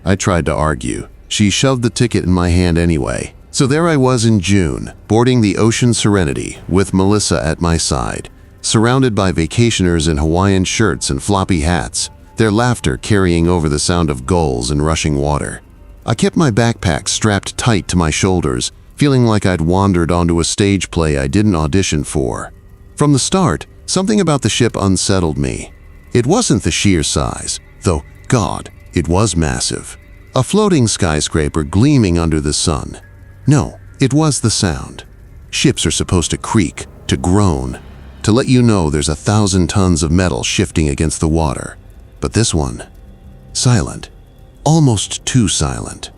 I tried to argue. She shoved the ticket in my hand anyway. So there I was in June, boarding the Ocean Serenity with Melissa at my side, surrounded by vacationers in Hawaiian shirts and floppy hats, their laughter carrying over the sound of gulls and rushing water. I kept my backpack strapped tight to my shoulders, feeling like I'd wandered onto a stage play I didn't audition for. From the start, something about the ship unsettled me. It wasn't the sheer size, though, God, it was massive. A floating skyscraper gleaming under the sun. No, it was the sound. Ships are supposed to creak, to groan, to let you know there's 1,000 tons of metal shifting against the water. But this one, silent, almost too silent.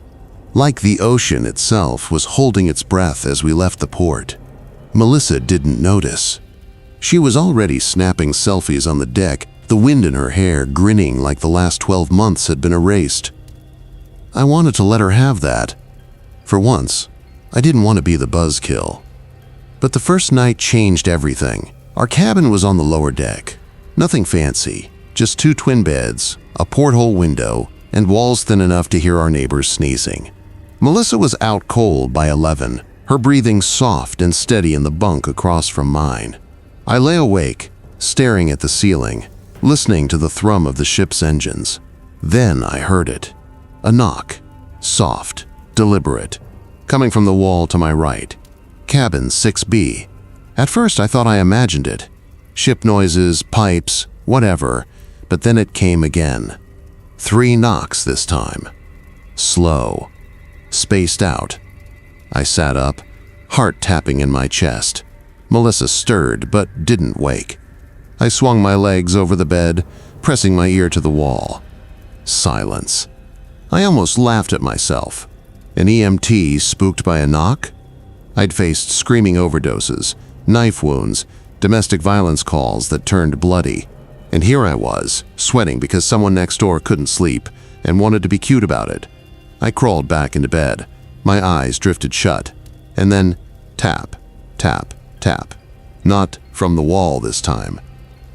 Like the ocean itself was holding its breath as we left the port. Melissa didn't notice. She was already snapping selfies on the deck, the wind in her hair grinning like the last 12 months had been erased. I wanted to let her have that. For once, I didn't want to be the buzzkill. But the first night changed everything. Our cabin was on the lower deck. Nothing fancy, just 2 twin beds, a porthole window, and walls thin enough to hear our neighbors sneezing. Melissa was out cold by 11, her breathing soft and steady in the bunk across from mine. I lay awake, staring at the ceiling, listening to the thrum of the ship's engines. Then I heard it. A knock, soft, deliberate, coming from the wall to my right. Cabin 6B. At first I thought I imagined it. Ship noises, pipes, whatever, but then it came again. 3 knocks this time. Slow. Spaced out. I sat up, heart tapping in my chest. Melissa stirred, but didn't wake. I swung my legs over the bed, pressing my ear to the wall. Silence. I almost laughed at myself. An EMT spooked by a knock? I'd faced screaming overdoses, knife wounds, domestic violence calls that turned bloody. And here I was, sweating because someone next door couldn't sleep and wanted to be cute about it. I crawled back into bed. My eyes drifted shut. And then tap, tap, tap. Not from the wall this time.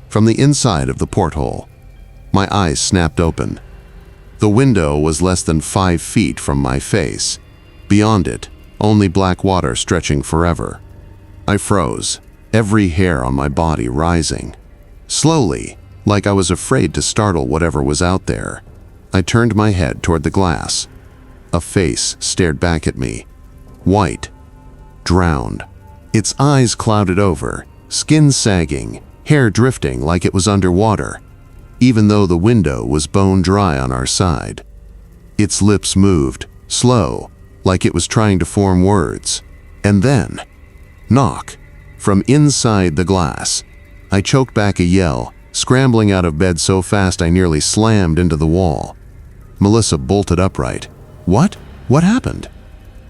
From the inside of the porthole. My eyes snapped open. The window was less than 5 feet from my face. Beyond it, only black water stretching forever. I froze, every hair on my body rising. Slowly, like I was afraid to startle whatever was out there, I turned my head toward the glass. A face stared back at me. White. Drowned. Its eyes clouded over, skin sagging, hair drifting like it was underwater, even though the window was bone dry on our side. Its lips moved, slow, like it was trying to form words. And then, knock, from inside the glass. I choked back a yell, scrambling out of bed so fast I nearly slammed into the wall. Melissa bolted upright. What? What happened?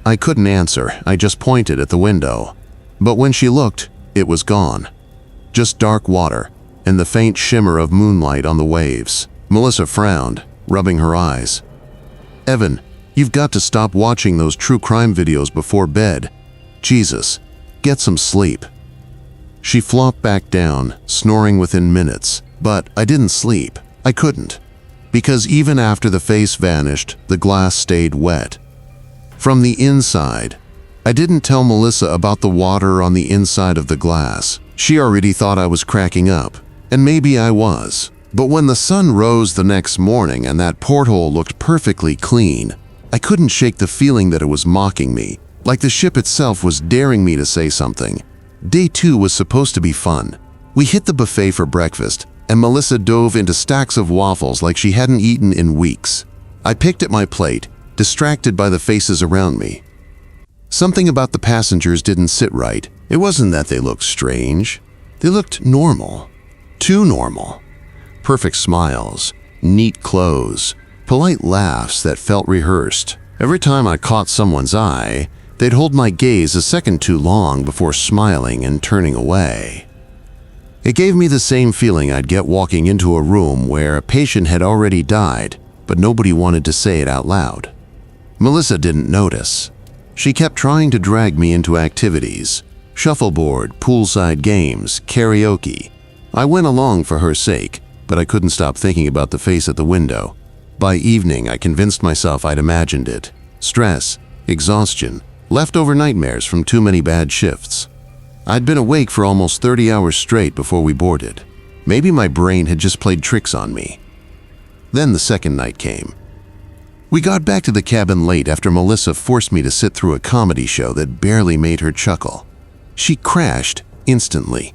I couldn't answer, I just pointed at the window. But when she looked, it was gone. Just dark water, and the faint shimmer of moonlight on the waves. Melissa frowned, rubbing her eyes. Evan, you've got to stop watching those true crime videos before bed. Jesus, get some sleep. She flopped back down, snoring within minutes, but I didn't sleep. I couldn't. Because even after the face vanished, the glass stayed wet. From the inside. I didn't tell Melissa about the water on the inside of the glass. She already thought I was cracking up, and maybe I was. But when the sun rose the next morning and that porthole looked perfectly clean, I couldn't shake the feeling that it was mocking me, like the ship itself was daring me to say something. Day 2 was supposed to be fun. We hit the buffet for breakfast, and Melissa dove into stacks of waffles like she hadn't eaten in weeks. I picked at my plate, distracted by the faces around me. Something about the passengers didn't sit right. It wasn't that they looked strange. They looked normal. Too normal. Perfect smiles, neat clothes, polite laughs that felt rehearsed. Every time I caught someone's eye, they'd hold my gaze a second too long before smiling and turning away. It gave me the same feeling I'd get walking into a room where a patient had already died, but nobody wanted to say it out loud. Melissa didn't notice. She kept trying to drag me into activities, shuffleboard, poolside games, karaoke. I went along for her sake, but I couldn't stop thinking about the face at the window. By evening, I convinced myself I'd imagined it. Stress, exhaustion, leftover nightmares from too many bad shifts. I'd been awake for almost 30 hours straight before we boarded. Maybe my brain had just played tricks on me. Then the second night came. We got back to the cabin late after Melissa forced me to sit through a comedy show that barely made her chuckle. She crashed instantly.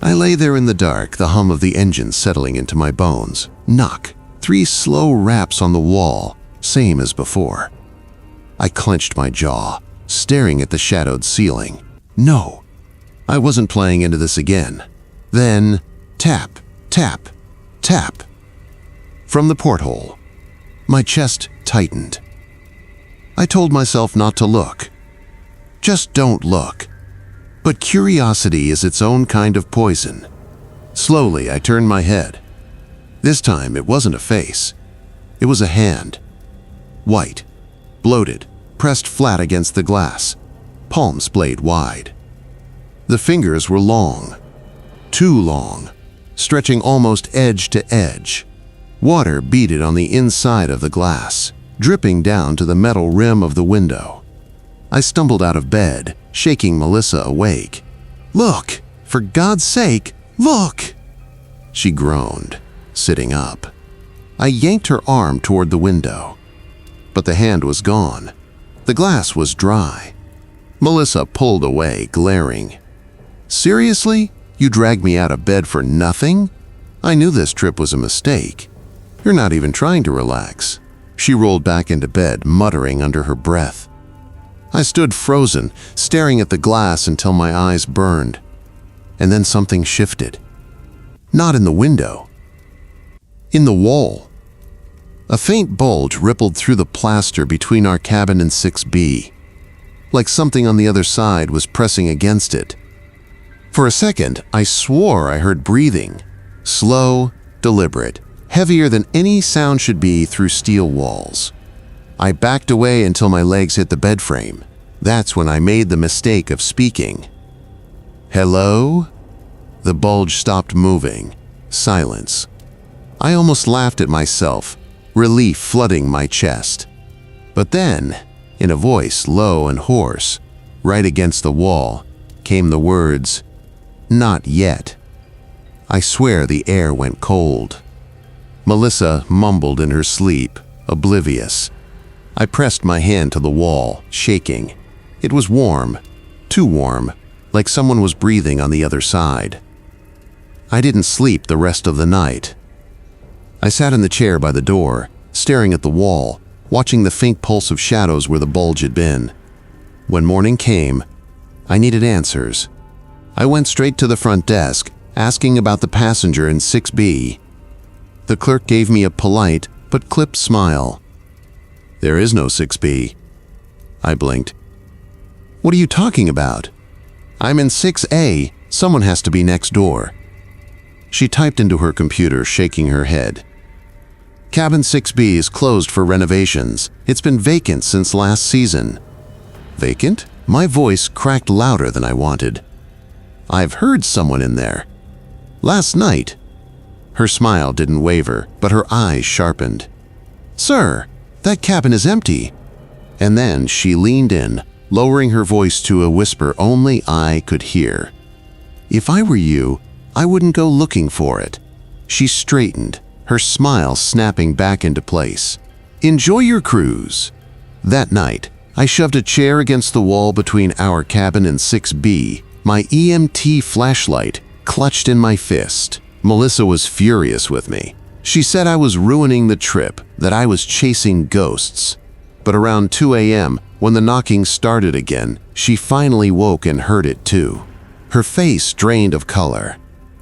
I lay there in the dark, the hum of the engine settling into my bones. Knock. 3 slow raps on the wall, same as before. I clenched my jaw, staring at the shadowed ceiling. No, I wasn't playing into this again. Then, tap, tap, tap. From the porthole. My chest tightened. I told myself not to look. Just don't look. But curiosity is its own kind of poison. Slowly, I turned my head. This time it wasn't a face. It was a hand. White, bloated, pressed flat against the glass, palms splayed wide. The fingers were long, too long, stretching almost edge to edge. Water beaded on the inside of the glass, dripping down to the metal rim of the window. I stumbled out of bed, shaking Melissa awake. "Look! For God's sake, look!" She groaned, sitting up. I yanked her arm toward the window. But the hand was gone. The glass was dry. Melissa pulled away, glaring. "Seriously? You dragged me out of bed for nothing? I knew this trip was a mistake. You're not even trying to relax." She rolled back into bed, muttering under her breath. I stood frozen, staring at the glass until my eyes burned. And then something shifted. Not in the window. In the wall. A faint bulge rippled through the plaster between our cabin and 6B, like something on the other side was pressing against it. For a second, I swore I heard breathing, slow, deliberate, heavier than any sound should be through steel walls. I backed away until my legs hit the bed frame. That's when I made the mistake of speaking. "Hello?" The bulge stopped moving. Silence. I almost laughed at myself, relief flooding my chest. But then, in a voice low and hoarse, right against the wall, came the words, "Not yet." I swear the air went cold. Melissa mumbled in her sleep, oblivious. I pressed my hand to the wall, shaking. It was warm, too warm, like someone was breathing on the other side. I didn't sleep the rest of the night. I sat in the chair by the door, staring at the wall, watching the faint pulse of shadows where the bulge had been. When morning came, I needed answers. I went straight to the front desk, asking about the passenger in 6B. The clerk gave me a polite but clipped smile. "There is no 6B. I blinked. "What are you talking about?" "I'm in 6A. Someone has to be next door." She typed into her computer, shaking her head. "Cabin 6B is closed for renovations. It's been vacant since last season." "Vacant?" My voice cracked louder than I wanted. "I've heard someone in there. Last night." Her smile didn't waver, but her eyes sharpened. "Sir, that cabin is empty." And then she leaned in, lowering her voice to a whisper only I could hear. "If I were you, I wouldn't go looking for it." She straightened, her smile snapping back into place. "Enjoy your cruise." That night, I shoved a chair against the wall between our cabin and 6B, my EMT flashlight clutched in my fist. Melissa was furious with me. She said I was ruining the trip, that I was chasing ghosts. But around 2 a.m., when the knocking started again, she finally woke and heard it too. Her face drained of color.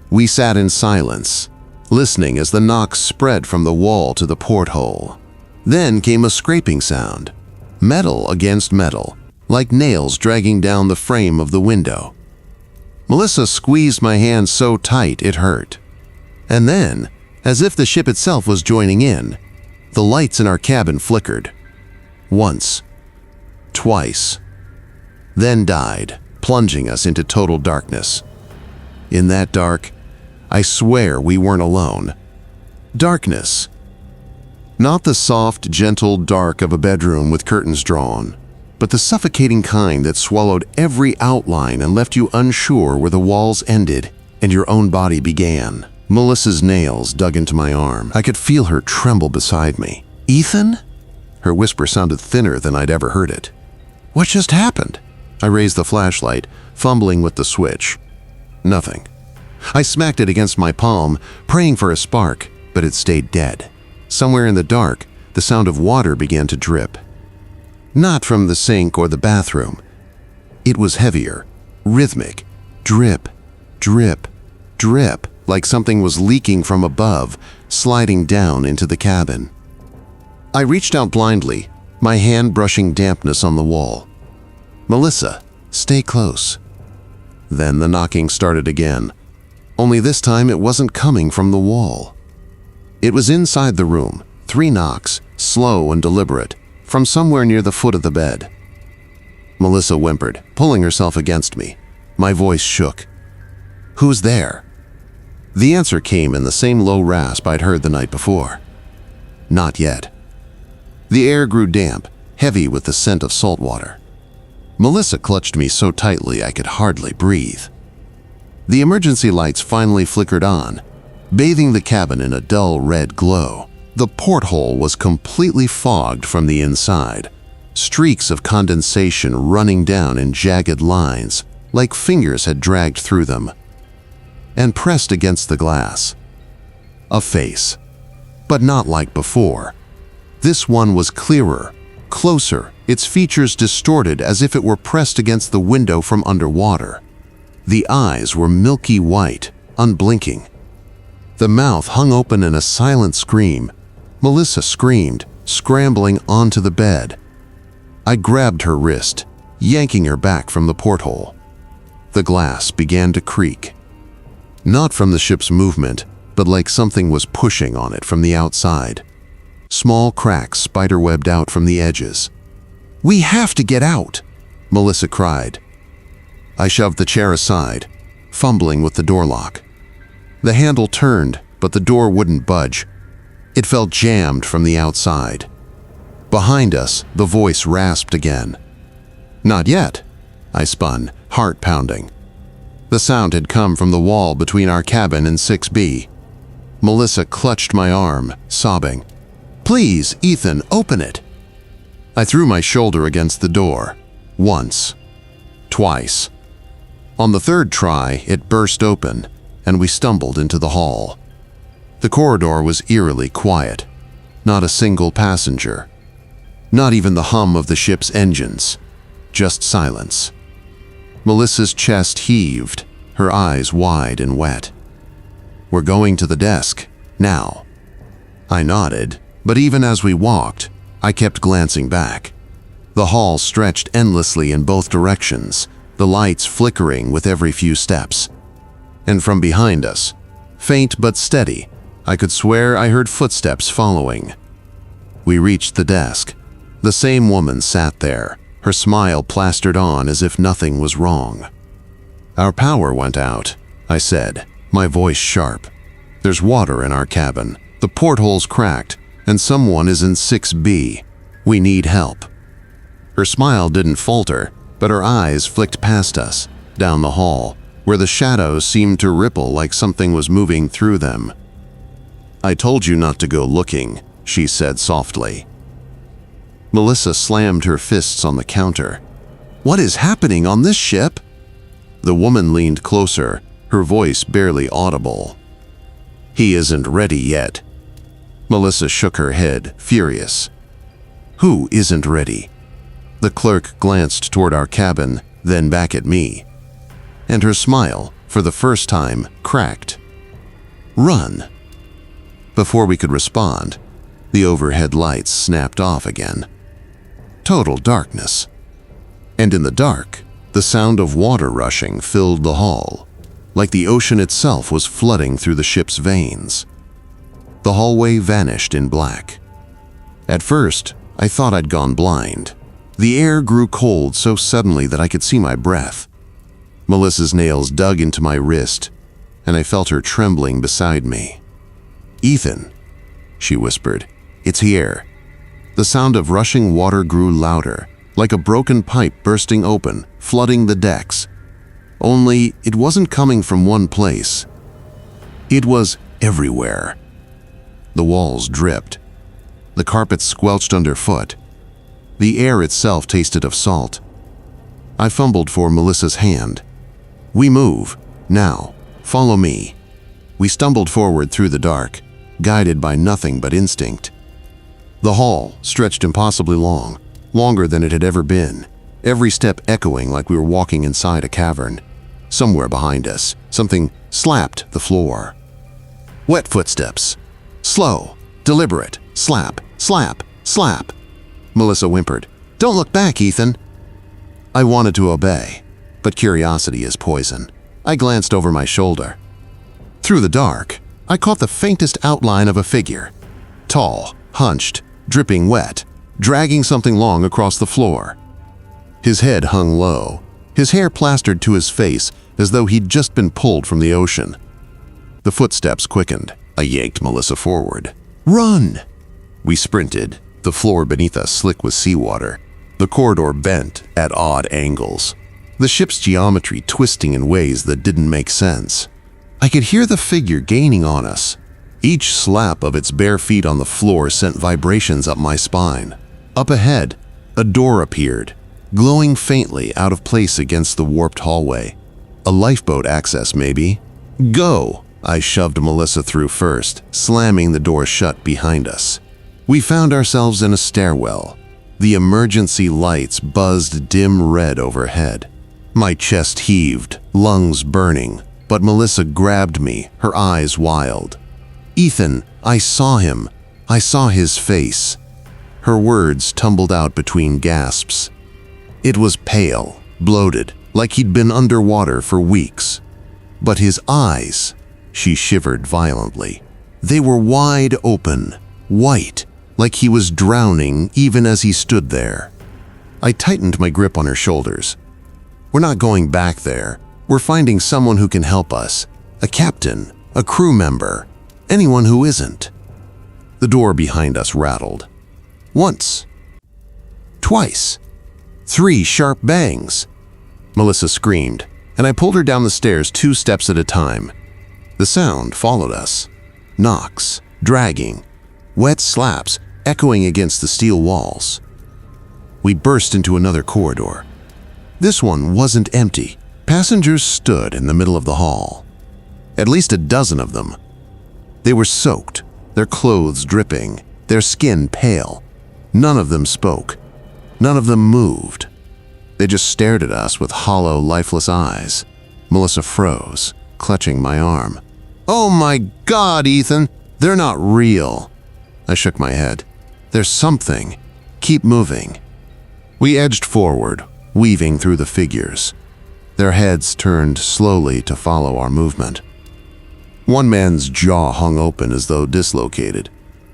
We sat in silence, listening as the knocks spread from the wall to the porthole. Then came a scraping sound, metal against metal, like nails dragging down the frame of the window. Melissa squeezed my hand so tight it hurt. And then, as if the ship itself was joining in, the lights in our cabin flickered. Once, twice, then died, plunging us into total darkness. In that dark, I swear we weren't alone. Darkness. Not the soft, gentle dark of a bedroom with curtains drawn, but the suffocating kind that swallowed every outline and left you unsure where the walls ended and your own body began. Melissa's nails dug into my arm. I could feel her tremble beside me. "Ethan?" Her whisper sounded thinner than I'd ever heard it. "What just happened?" I raised the flashlight, fumbling with the switch. Nothing. I smacked it against my palm, praying for a spark, but it stayed dead. Somewhere in the dark, the sound of water began to drip. Not from the sink or the bathroom. It was heavier, rhythmic, drip, drip, drip, like something was leaking from above, sliding down into the cabin. I reached out blindly, my hand brushing dampness on the wall. "Melissa, stay close." Then the knocking started again, only this time it wasn't coming from the wall. It was inside the room, 3 knocks, slow and deliberate, from somewhere near the foot of the bed. Melissa whimpered, pulling herself against me. My voice shook. "Who's there?" The answer came in the same low rasp I'd heard the night before. "Not yet." The air grew damp, heavy with the scent of salt water. Melissa clutched me so tightly I could hardly breathe. The emergency lights finally flickered on, bathing the cabin in a dull red glow. The porthole was completely fogged from the inside, streaks of condensation running down in jagged lines, like fingers had dragged through them. And pressed against the glass, a face. But not like before. This one was clearer, closer, its features distorted as if it were pressed against the window from underwater. The eyes were milky white, unblinking. The mouth hung open in a silent scream. Melissa screamed, scrambling onto the bed. I grabbed her wrist, yanking her back from the porthole. The glass began to creak. Not from the ship's movement, but like something was pushing on it from the outside. Small cracks spiderwebbed out from the edges. "We have to get out!" Melissa cried. I shoved the chair aside, fumbling with the door lock. The handle turned, but the door wouldn't budge. It felt jammed from the outside. Behind us, the voice rasped again. "Not yet," I spun, heart pounding. The sound had come from the wall between our cabin and 6B. Melissa clutched my arm, sobbing. "Please, Ethan, open it." I threw my shoulder against the door. Once. Twice. On the 3rd try, it burst open, and we stumbled into the hall. The corridor was eerily quiet. Not a single passenger. Not even the hum of the ship's engines. Just silence. Melissa's chest heaved, her eyes wide and wet. "We're going to the desk, now." I nodded, but even as we walked, I kept glancing back. The hall stretched endlessly in both directions, the lights flickering with every few steps. And from behind us, faint but steady, I could swear I heard footsteps following. We reached the desk. The same woman sat there, her smile plastered on as if nothing was wrong. "Our power went out," I said, my voice sharp. "There's water in our cabin, the porthole's cracked, and someone is in 6B. We need help." Her smile didn't falter, but her eyes flicked past us, down the hall, where the shadows seemed to ripple like something was moving through them. "I told you not to go looking," she said softly. Melissa slammed her fists on the counter. "What is happening on this ship?" The woman leaned closer, her voice barely audible. "He isn't ready yet." Melissa shook her head, furious. "Who isn't ready?" The clerk glanced toward our cabin, then back at me. And her smile, for the first time, cracked. "Run!" Before we could respond, the overhead lights snapped off again. Total darkness. And in the dark, the sound of water rushing filled the hall, like the ocean itself was flooding through the ship's veins. The hallway vanished in black. At first, I thought I'd gone blind. The air grew cold so suddenly that I could see my breath. Melissa's nails dug into my wrist, and I felt her trembling beside me. "Ethan," she whispered, "it's here." The sound of rushing water grew louder, like a broken pipe bursting open, flooding the decks. Only it wasn't coming from one place. It was everywhere. The walls dripped. The carpet squelched underfoot. The air itself tasted of salt. I fumbled for Melissa's hand. "We move. Now, follow me." We stumbled forward through the dark, guided by nothing but instinct. The hall stretched impossibly long, longer than it had ever been, every step echoing like we were walking inside a cavern. Somewhere behind us, something slapped the floor. Wet footsteps. Slow, deliberate, slap, slap, slap. Melissa whimpered, "Don't look back, Ethan." I wanted to obey, but curiosity is poison. I glanced over my shoulder. Through the dark, I caught the faintest outline of a figure. Tall, hunched, dripping wet, dragging something long across the floor. His head hung low, his hair plastered to his face as though he'd just been pulled from the ocean. The footsteps quickened. I yanked Melissa forward. "Run!" We sprinted, the floor beneath us slick with seawater, the corridor bent at odd angles, the ship's geometry twisting in ways that didn't make sense. I could hear the figure gaining on us. Each slap of its bare feet on the floor sent vibrations up my spine. Up ahead, a door appeared, glowing faintly out of place against the warped hallway. A lifeboat access, maybe. "Go!" I shoved Melissa through first, slamming the door shut behind us. We found ourselves in a stairwell. The emergency lights buzzed dim red overhead. My chest heaved, lungs burning, but Melissa grabbed me, her eyes wild. "Ethan, I saw him. I saw his face." Her words tumbled out between gasps. It was pale, bloated, like he'd been underwater for weeks. But his eyes, she shivered violently. They were wide open, white, like he was drowning even as he stood there. I tightened my grip on her shoulders. "We're not going back there. We're finding someone who can help us. A captain, a crew member, anyone who isn't." The door behind us rattled. Once. Twice. 3 sharp bangs. Melissa screamed, and I pulled her down the stairs 2 steps at a time. The sound followed us. Knocks, dragging, wet slaps echoing against the steel walls. We burst into another corridor. This one wasn't empty. Passengers stood in the middle of the hall. At least a dozen of them. They were soaked, their clothes dripping, their skin pale. None of them spoke. None of them moved. They just stared at us with hollow, lifeless eyes. Melissa froze, clutching my arm. "Oh my God, Ethan! They're not real!" I shook my head. "There's something. Keep moving." We edged forward, weaving through the figures. Their heads turned slowly to follow our movement. One man's jaw hung open as though dislocated,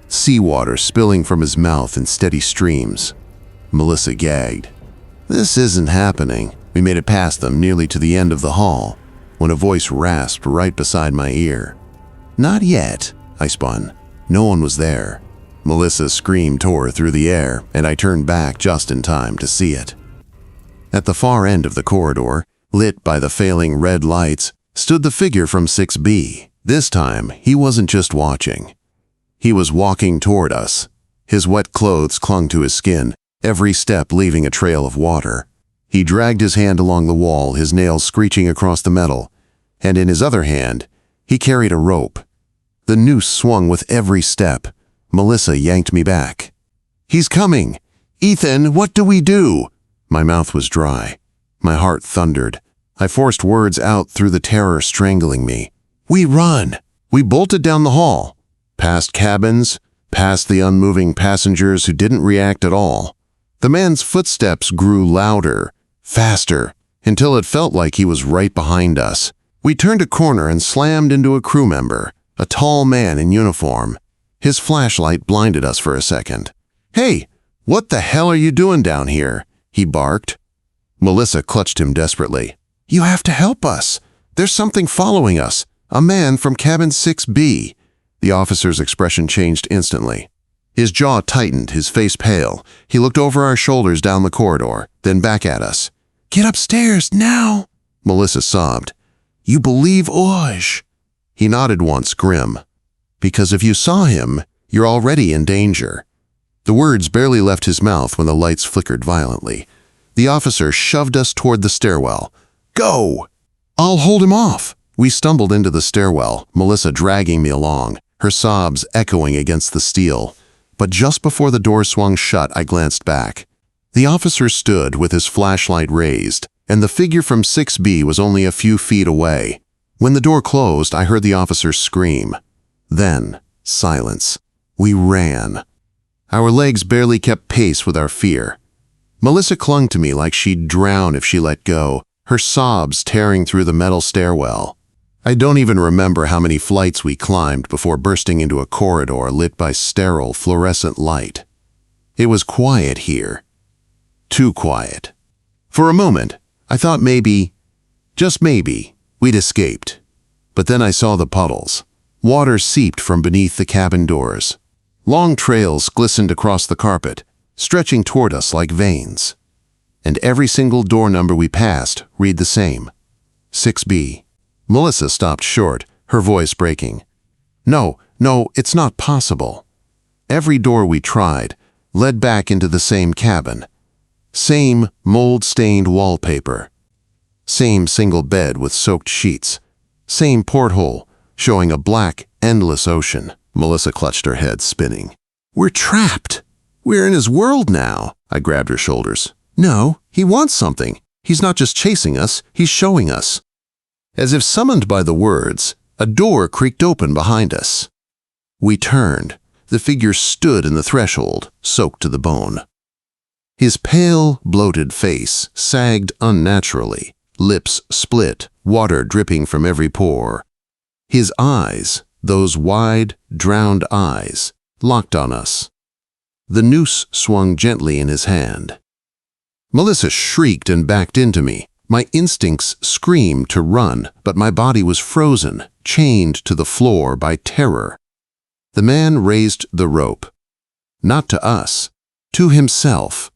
seawater spilling from his mouth in steady streams. Melissa gagged. "This isn't happening." We made it past them, nearly to the end of the hall, when a voice rasped right beside my ear. "Not yet," I spun. No one was there. Melissa's scream tore through the air, and I turned back just in time to see it. At the far end of the corridor, lit by the failing red lights, stood the figure from 6B. This time, he wasn't just watching. He was walking toward us. His wet clothes clung to his skin, every step leaving a trail of water. He dragged his hand along the wall, his nails screeching across the metal, and in his other hand, he carried a rope. The noose swung with every step. Melissa yanked me back. "He's coming! Ethan, what do we do?" My mouth was dry. My heart thundered. I forced words out through the terror strangling me. "We run!" We bolted down the hall, past cabins, past the unmoving passengers who didn't react at all. The man's footsteps grew louder, faster, until it felt like he was right behind us. We turned a corner and slammed into a crew member, a tall man in uniform. His flashlight blinded us for a second. "Hey, what the hell are you doing down here?" he barked. Melissa clutched him desperately. "You have to help us. There's something following us. A man from cabin 6B. The officer's expression changed instantly. His jaw tightened, his face pale. He looked over our shoulders down the corridor, then back at us. "Get upstairs, now!" Melissa sobbed. "You believe Voyage?" He nodded once, grim. "Because if you saw him, you're already in danger." The words barely left his mouth when the lights flickered violently. The officer shoved us toward the stairwell. "Go!" "I'll hold him off." We stumbled into the stairwell, Melissa dragging me along, her sobs echoing against the steel. But just before the door swung shut, I glanced back. The officer stood with his flashlight raised, and the figure from 6B was only a few feet away. When the door closed, I heard the officer scream. Then, silence. We ran. Our legs barely kept pace with our fear. Melissa clung to me like she'd drown if she let go, her sobs tearing through the metal stairwell. I don't even remember how many flights we climbed before bursting into a corridor lit by sterile fluorescent light. It was quiet here. Too quiet. For a moment, I thought maybe, just maybe, we'd escaped. But then I saw the puddles. Water seeped from beneath the cabin doors. Long trails glistened across the carpet, stretching toward us like veins. And every single door number we passed read the same. 6B. Melissa stopped short, her voice breaking. No, it's not possible. Every door we tried led back into the same cabin. Same mold-stained wallpaper. Same single bed with soaked sheets. Same porthole, showing a black, endless ocean. Melissa clutched her head, spinning. We're trapped. We're in his world now. I grabbed her shoulders. No, he wants something. He's not just chasing us, he's showing us. As if summoned by the words, a door creaked open behind us. We turned. The figure stood in the threshold, soaked to the bone. His pale, bloated face sagged unnaturally, lips split, water dripping from every pore. His eyes, those wide, drowned eyes, locked on us. The noose swung gently in his hand. Melissa shrieked and backed into me. My instincts screamed to run, but my body was frozen, chained to the floor by terror. The man raised the rope. Not to us, to himself.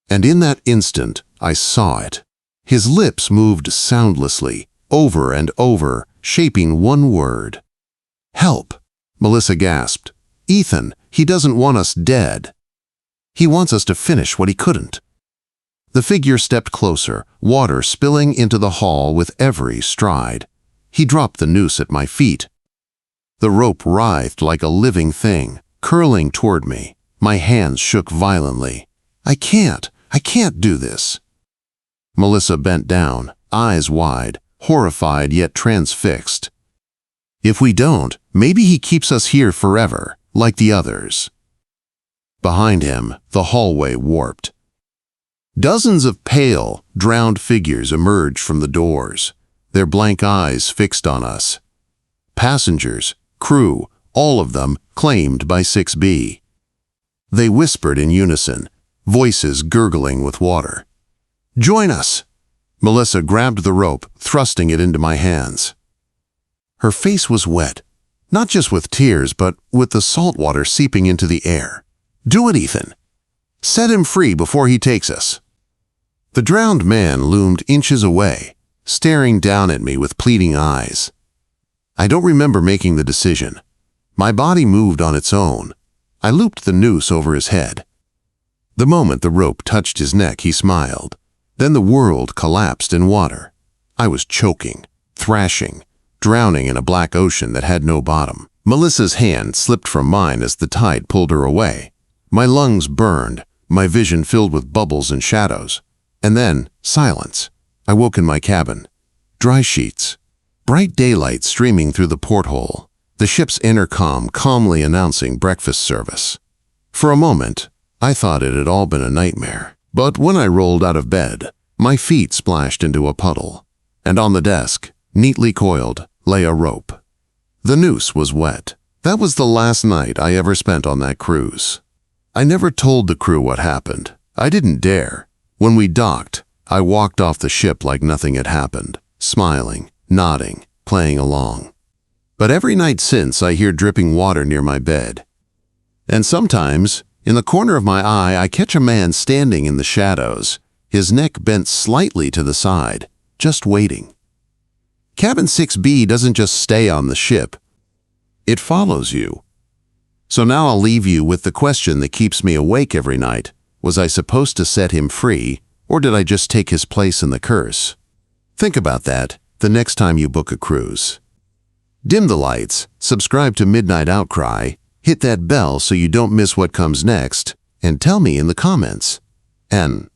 And in that instant, I saw it. His lips moved soundlessly, over and over, shaping one word. Help, Melissa gasped. Ethan, he doesn't want us dead. He wants us to finish what he couldn't. The figure stepped closer, water spilling into the hall with every stride. He dropped the noose at my feet. The rope writhed like a living thing, curling toward me. My hands shook violently. I can't do this. Melissa bent down, eyes wide, horrified yet transfixed. If we don't, maybe he keeps us here forever, like the others. Behind him, the hallway warped. Dozens of pale, drowned figures emerged from the doors, their blank eyes fixed on us. Passengers, crew, all of them claimed by 6B. They whispered in unison, voices gurgling with water. Join us! Melissa grabbed the rope, thrusting it into my hands. Her face was wet, not just with tears, but with the salt water seeping into the air. Do it, Ethan. Set him free before he takes us. The drowned man loomed inches away, staring down at me with pleading eyes. I don't remember making the decision. My body moved on its own. I looped the noose over his head. The moment the rope touched his neck, he smiled. Then the world collapsed in water. I was choking, thrashing, drowning in a black ocean that had no bottom. Melissa's hand slipped from mine as the tide pulled her away. My lungs burned, my vision filled with bubbles and shadows. And then, silence. I woke in my cabin. Dry sheets. Bright daylight streaming through the porthole. The ship's intercom calmly announcing breakfast service. For a moment, I thought it had all been a nightmare. But when I rolled out of bed, my feet splashed into a puddle. And on the desk, neatly coiled, lay a rope. The noose was wet. That was the last night I ever spent on that cruise. I never told the crew what happened. I didn't dare. When we docked, I walked off the ship like nothing had happened, smiling, nodding, playing along. But every night since, I hear dripping water near my bed. And sometimes, in the corner of my eye, I catch a man standing in the shadows, his neck bent slightly to the side, just waiting. Cabin 6B doesn't just stay on the ship. It follows you. So now I'll leave you with the question that keeps me awake every night. Was I supposed to set him free, or did I just take his place in the curse? Think about that the next time you book a cruise. Dim the lights, subscribe to Midnight Outcry, hit that bell so you don't miss what comes next, and tell me in the comments. And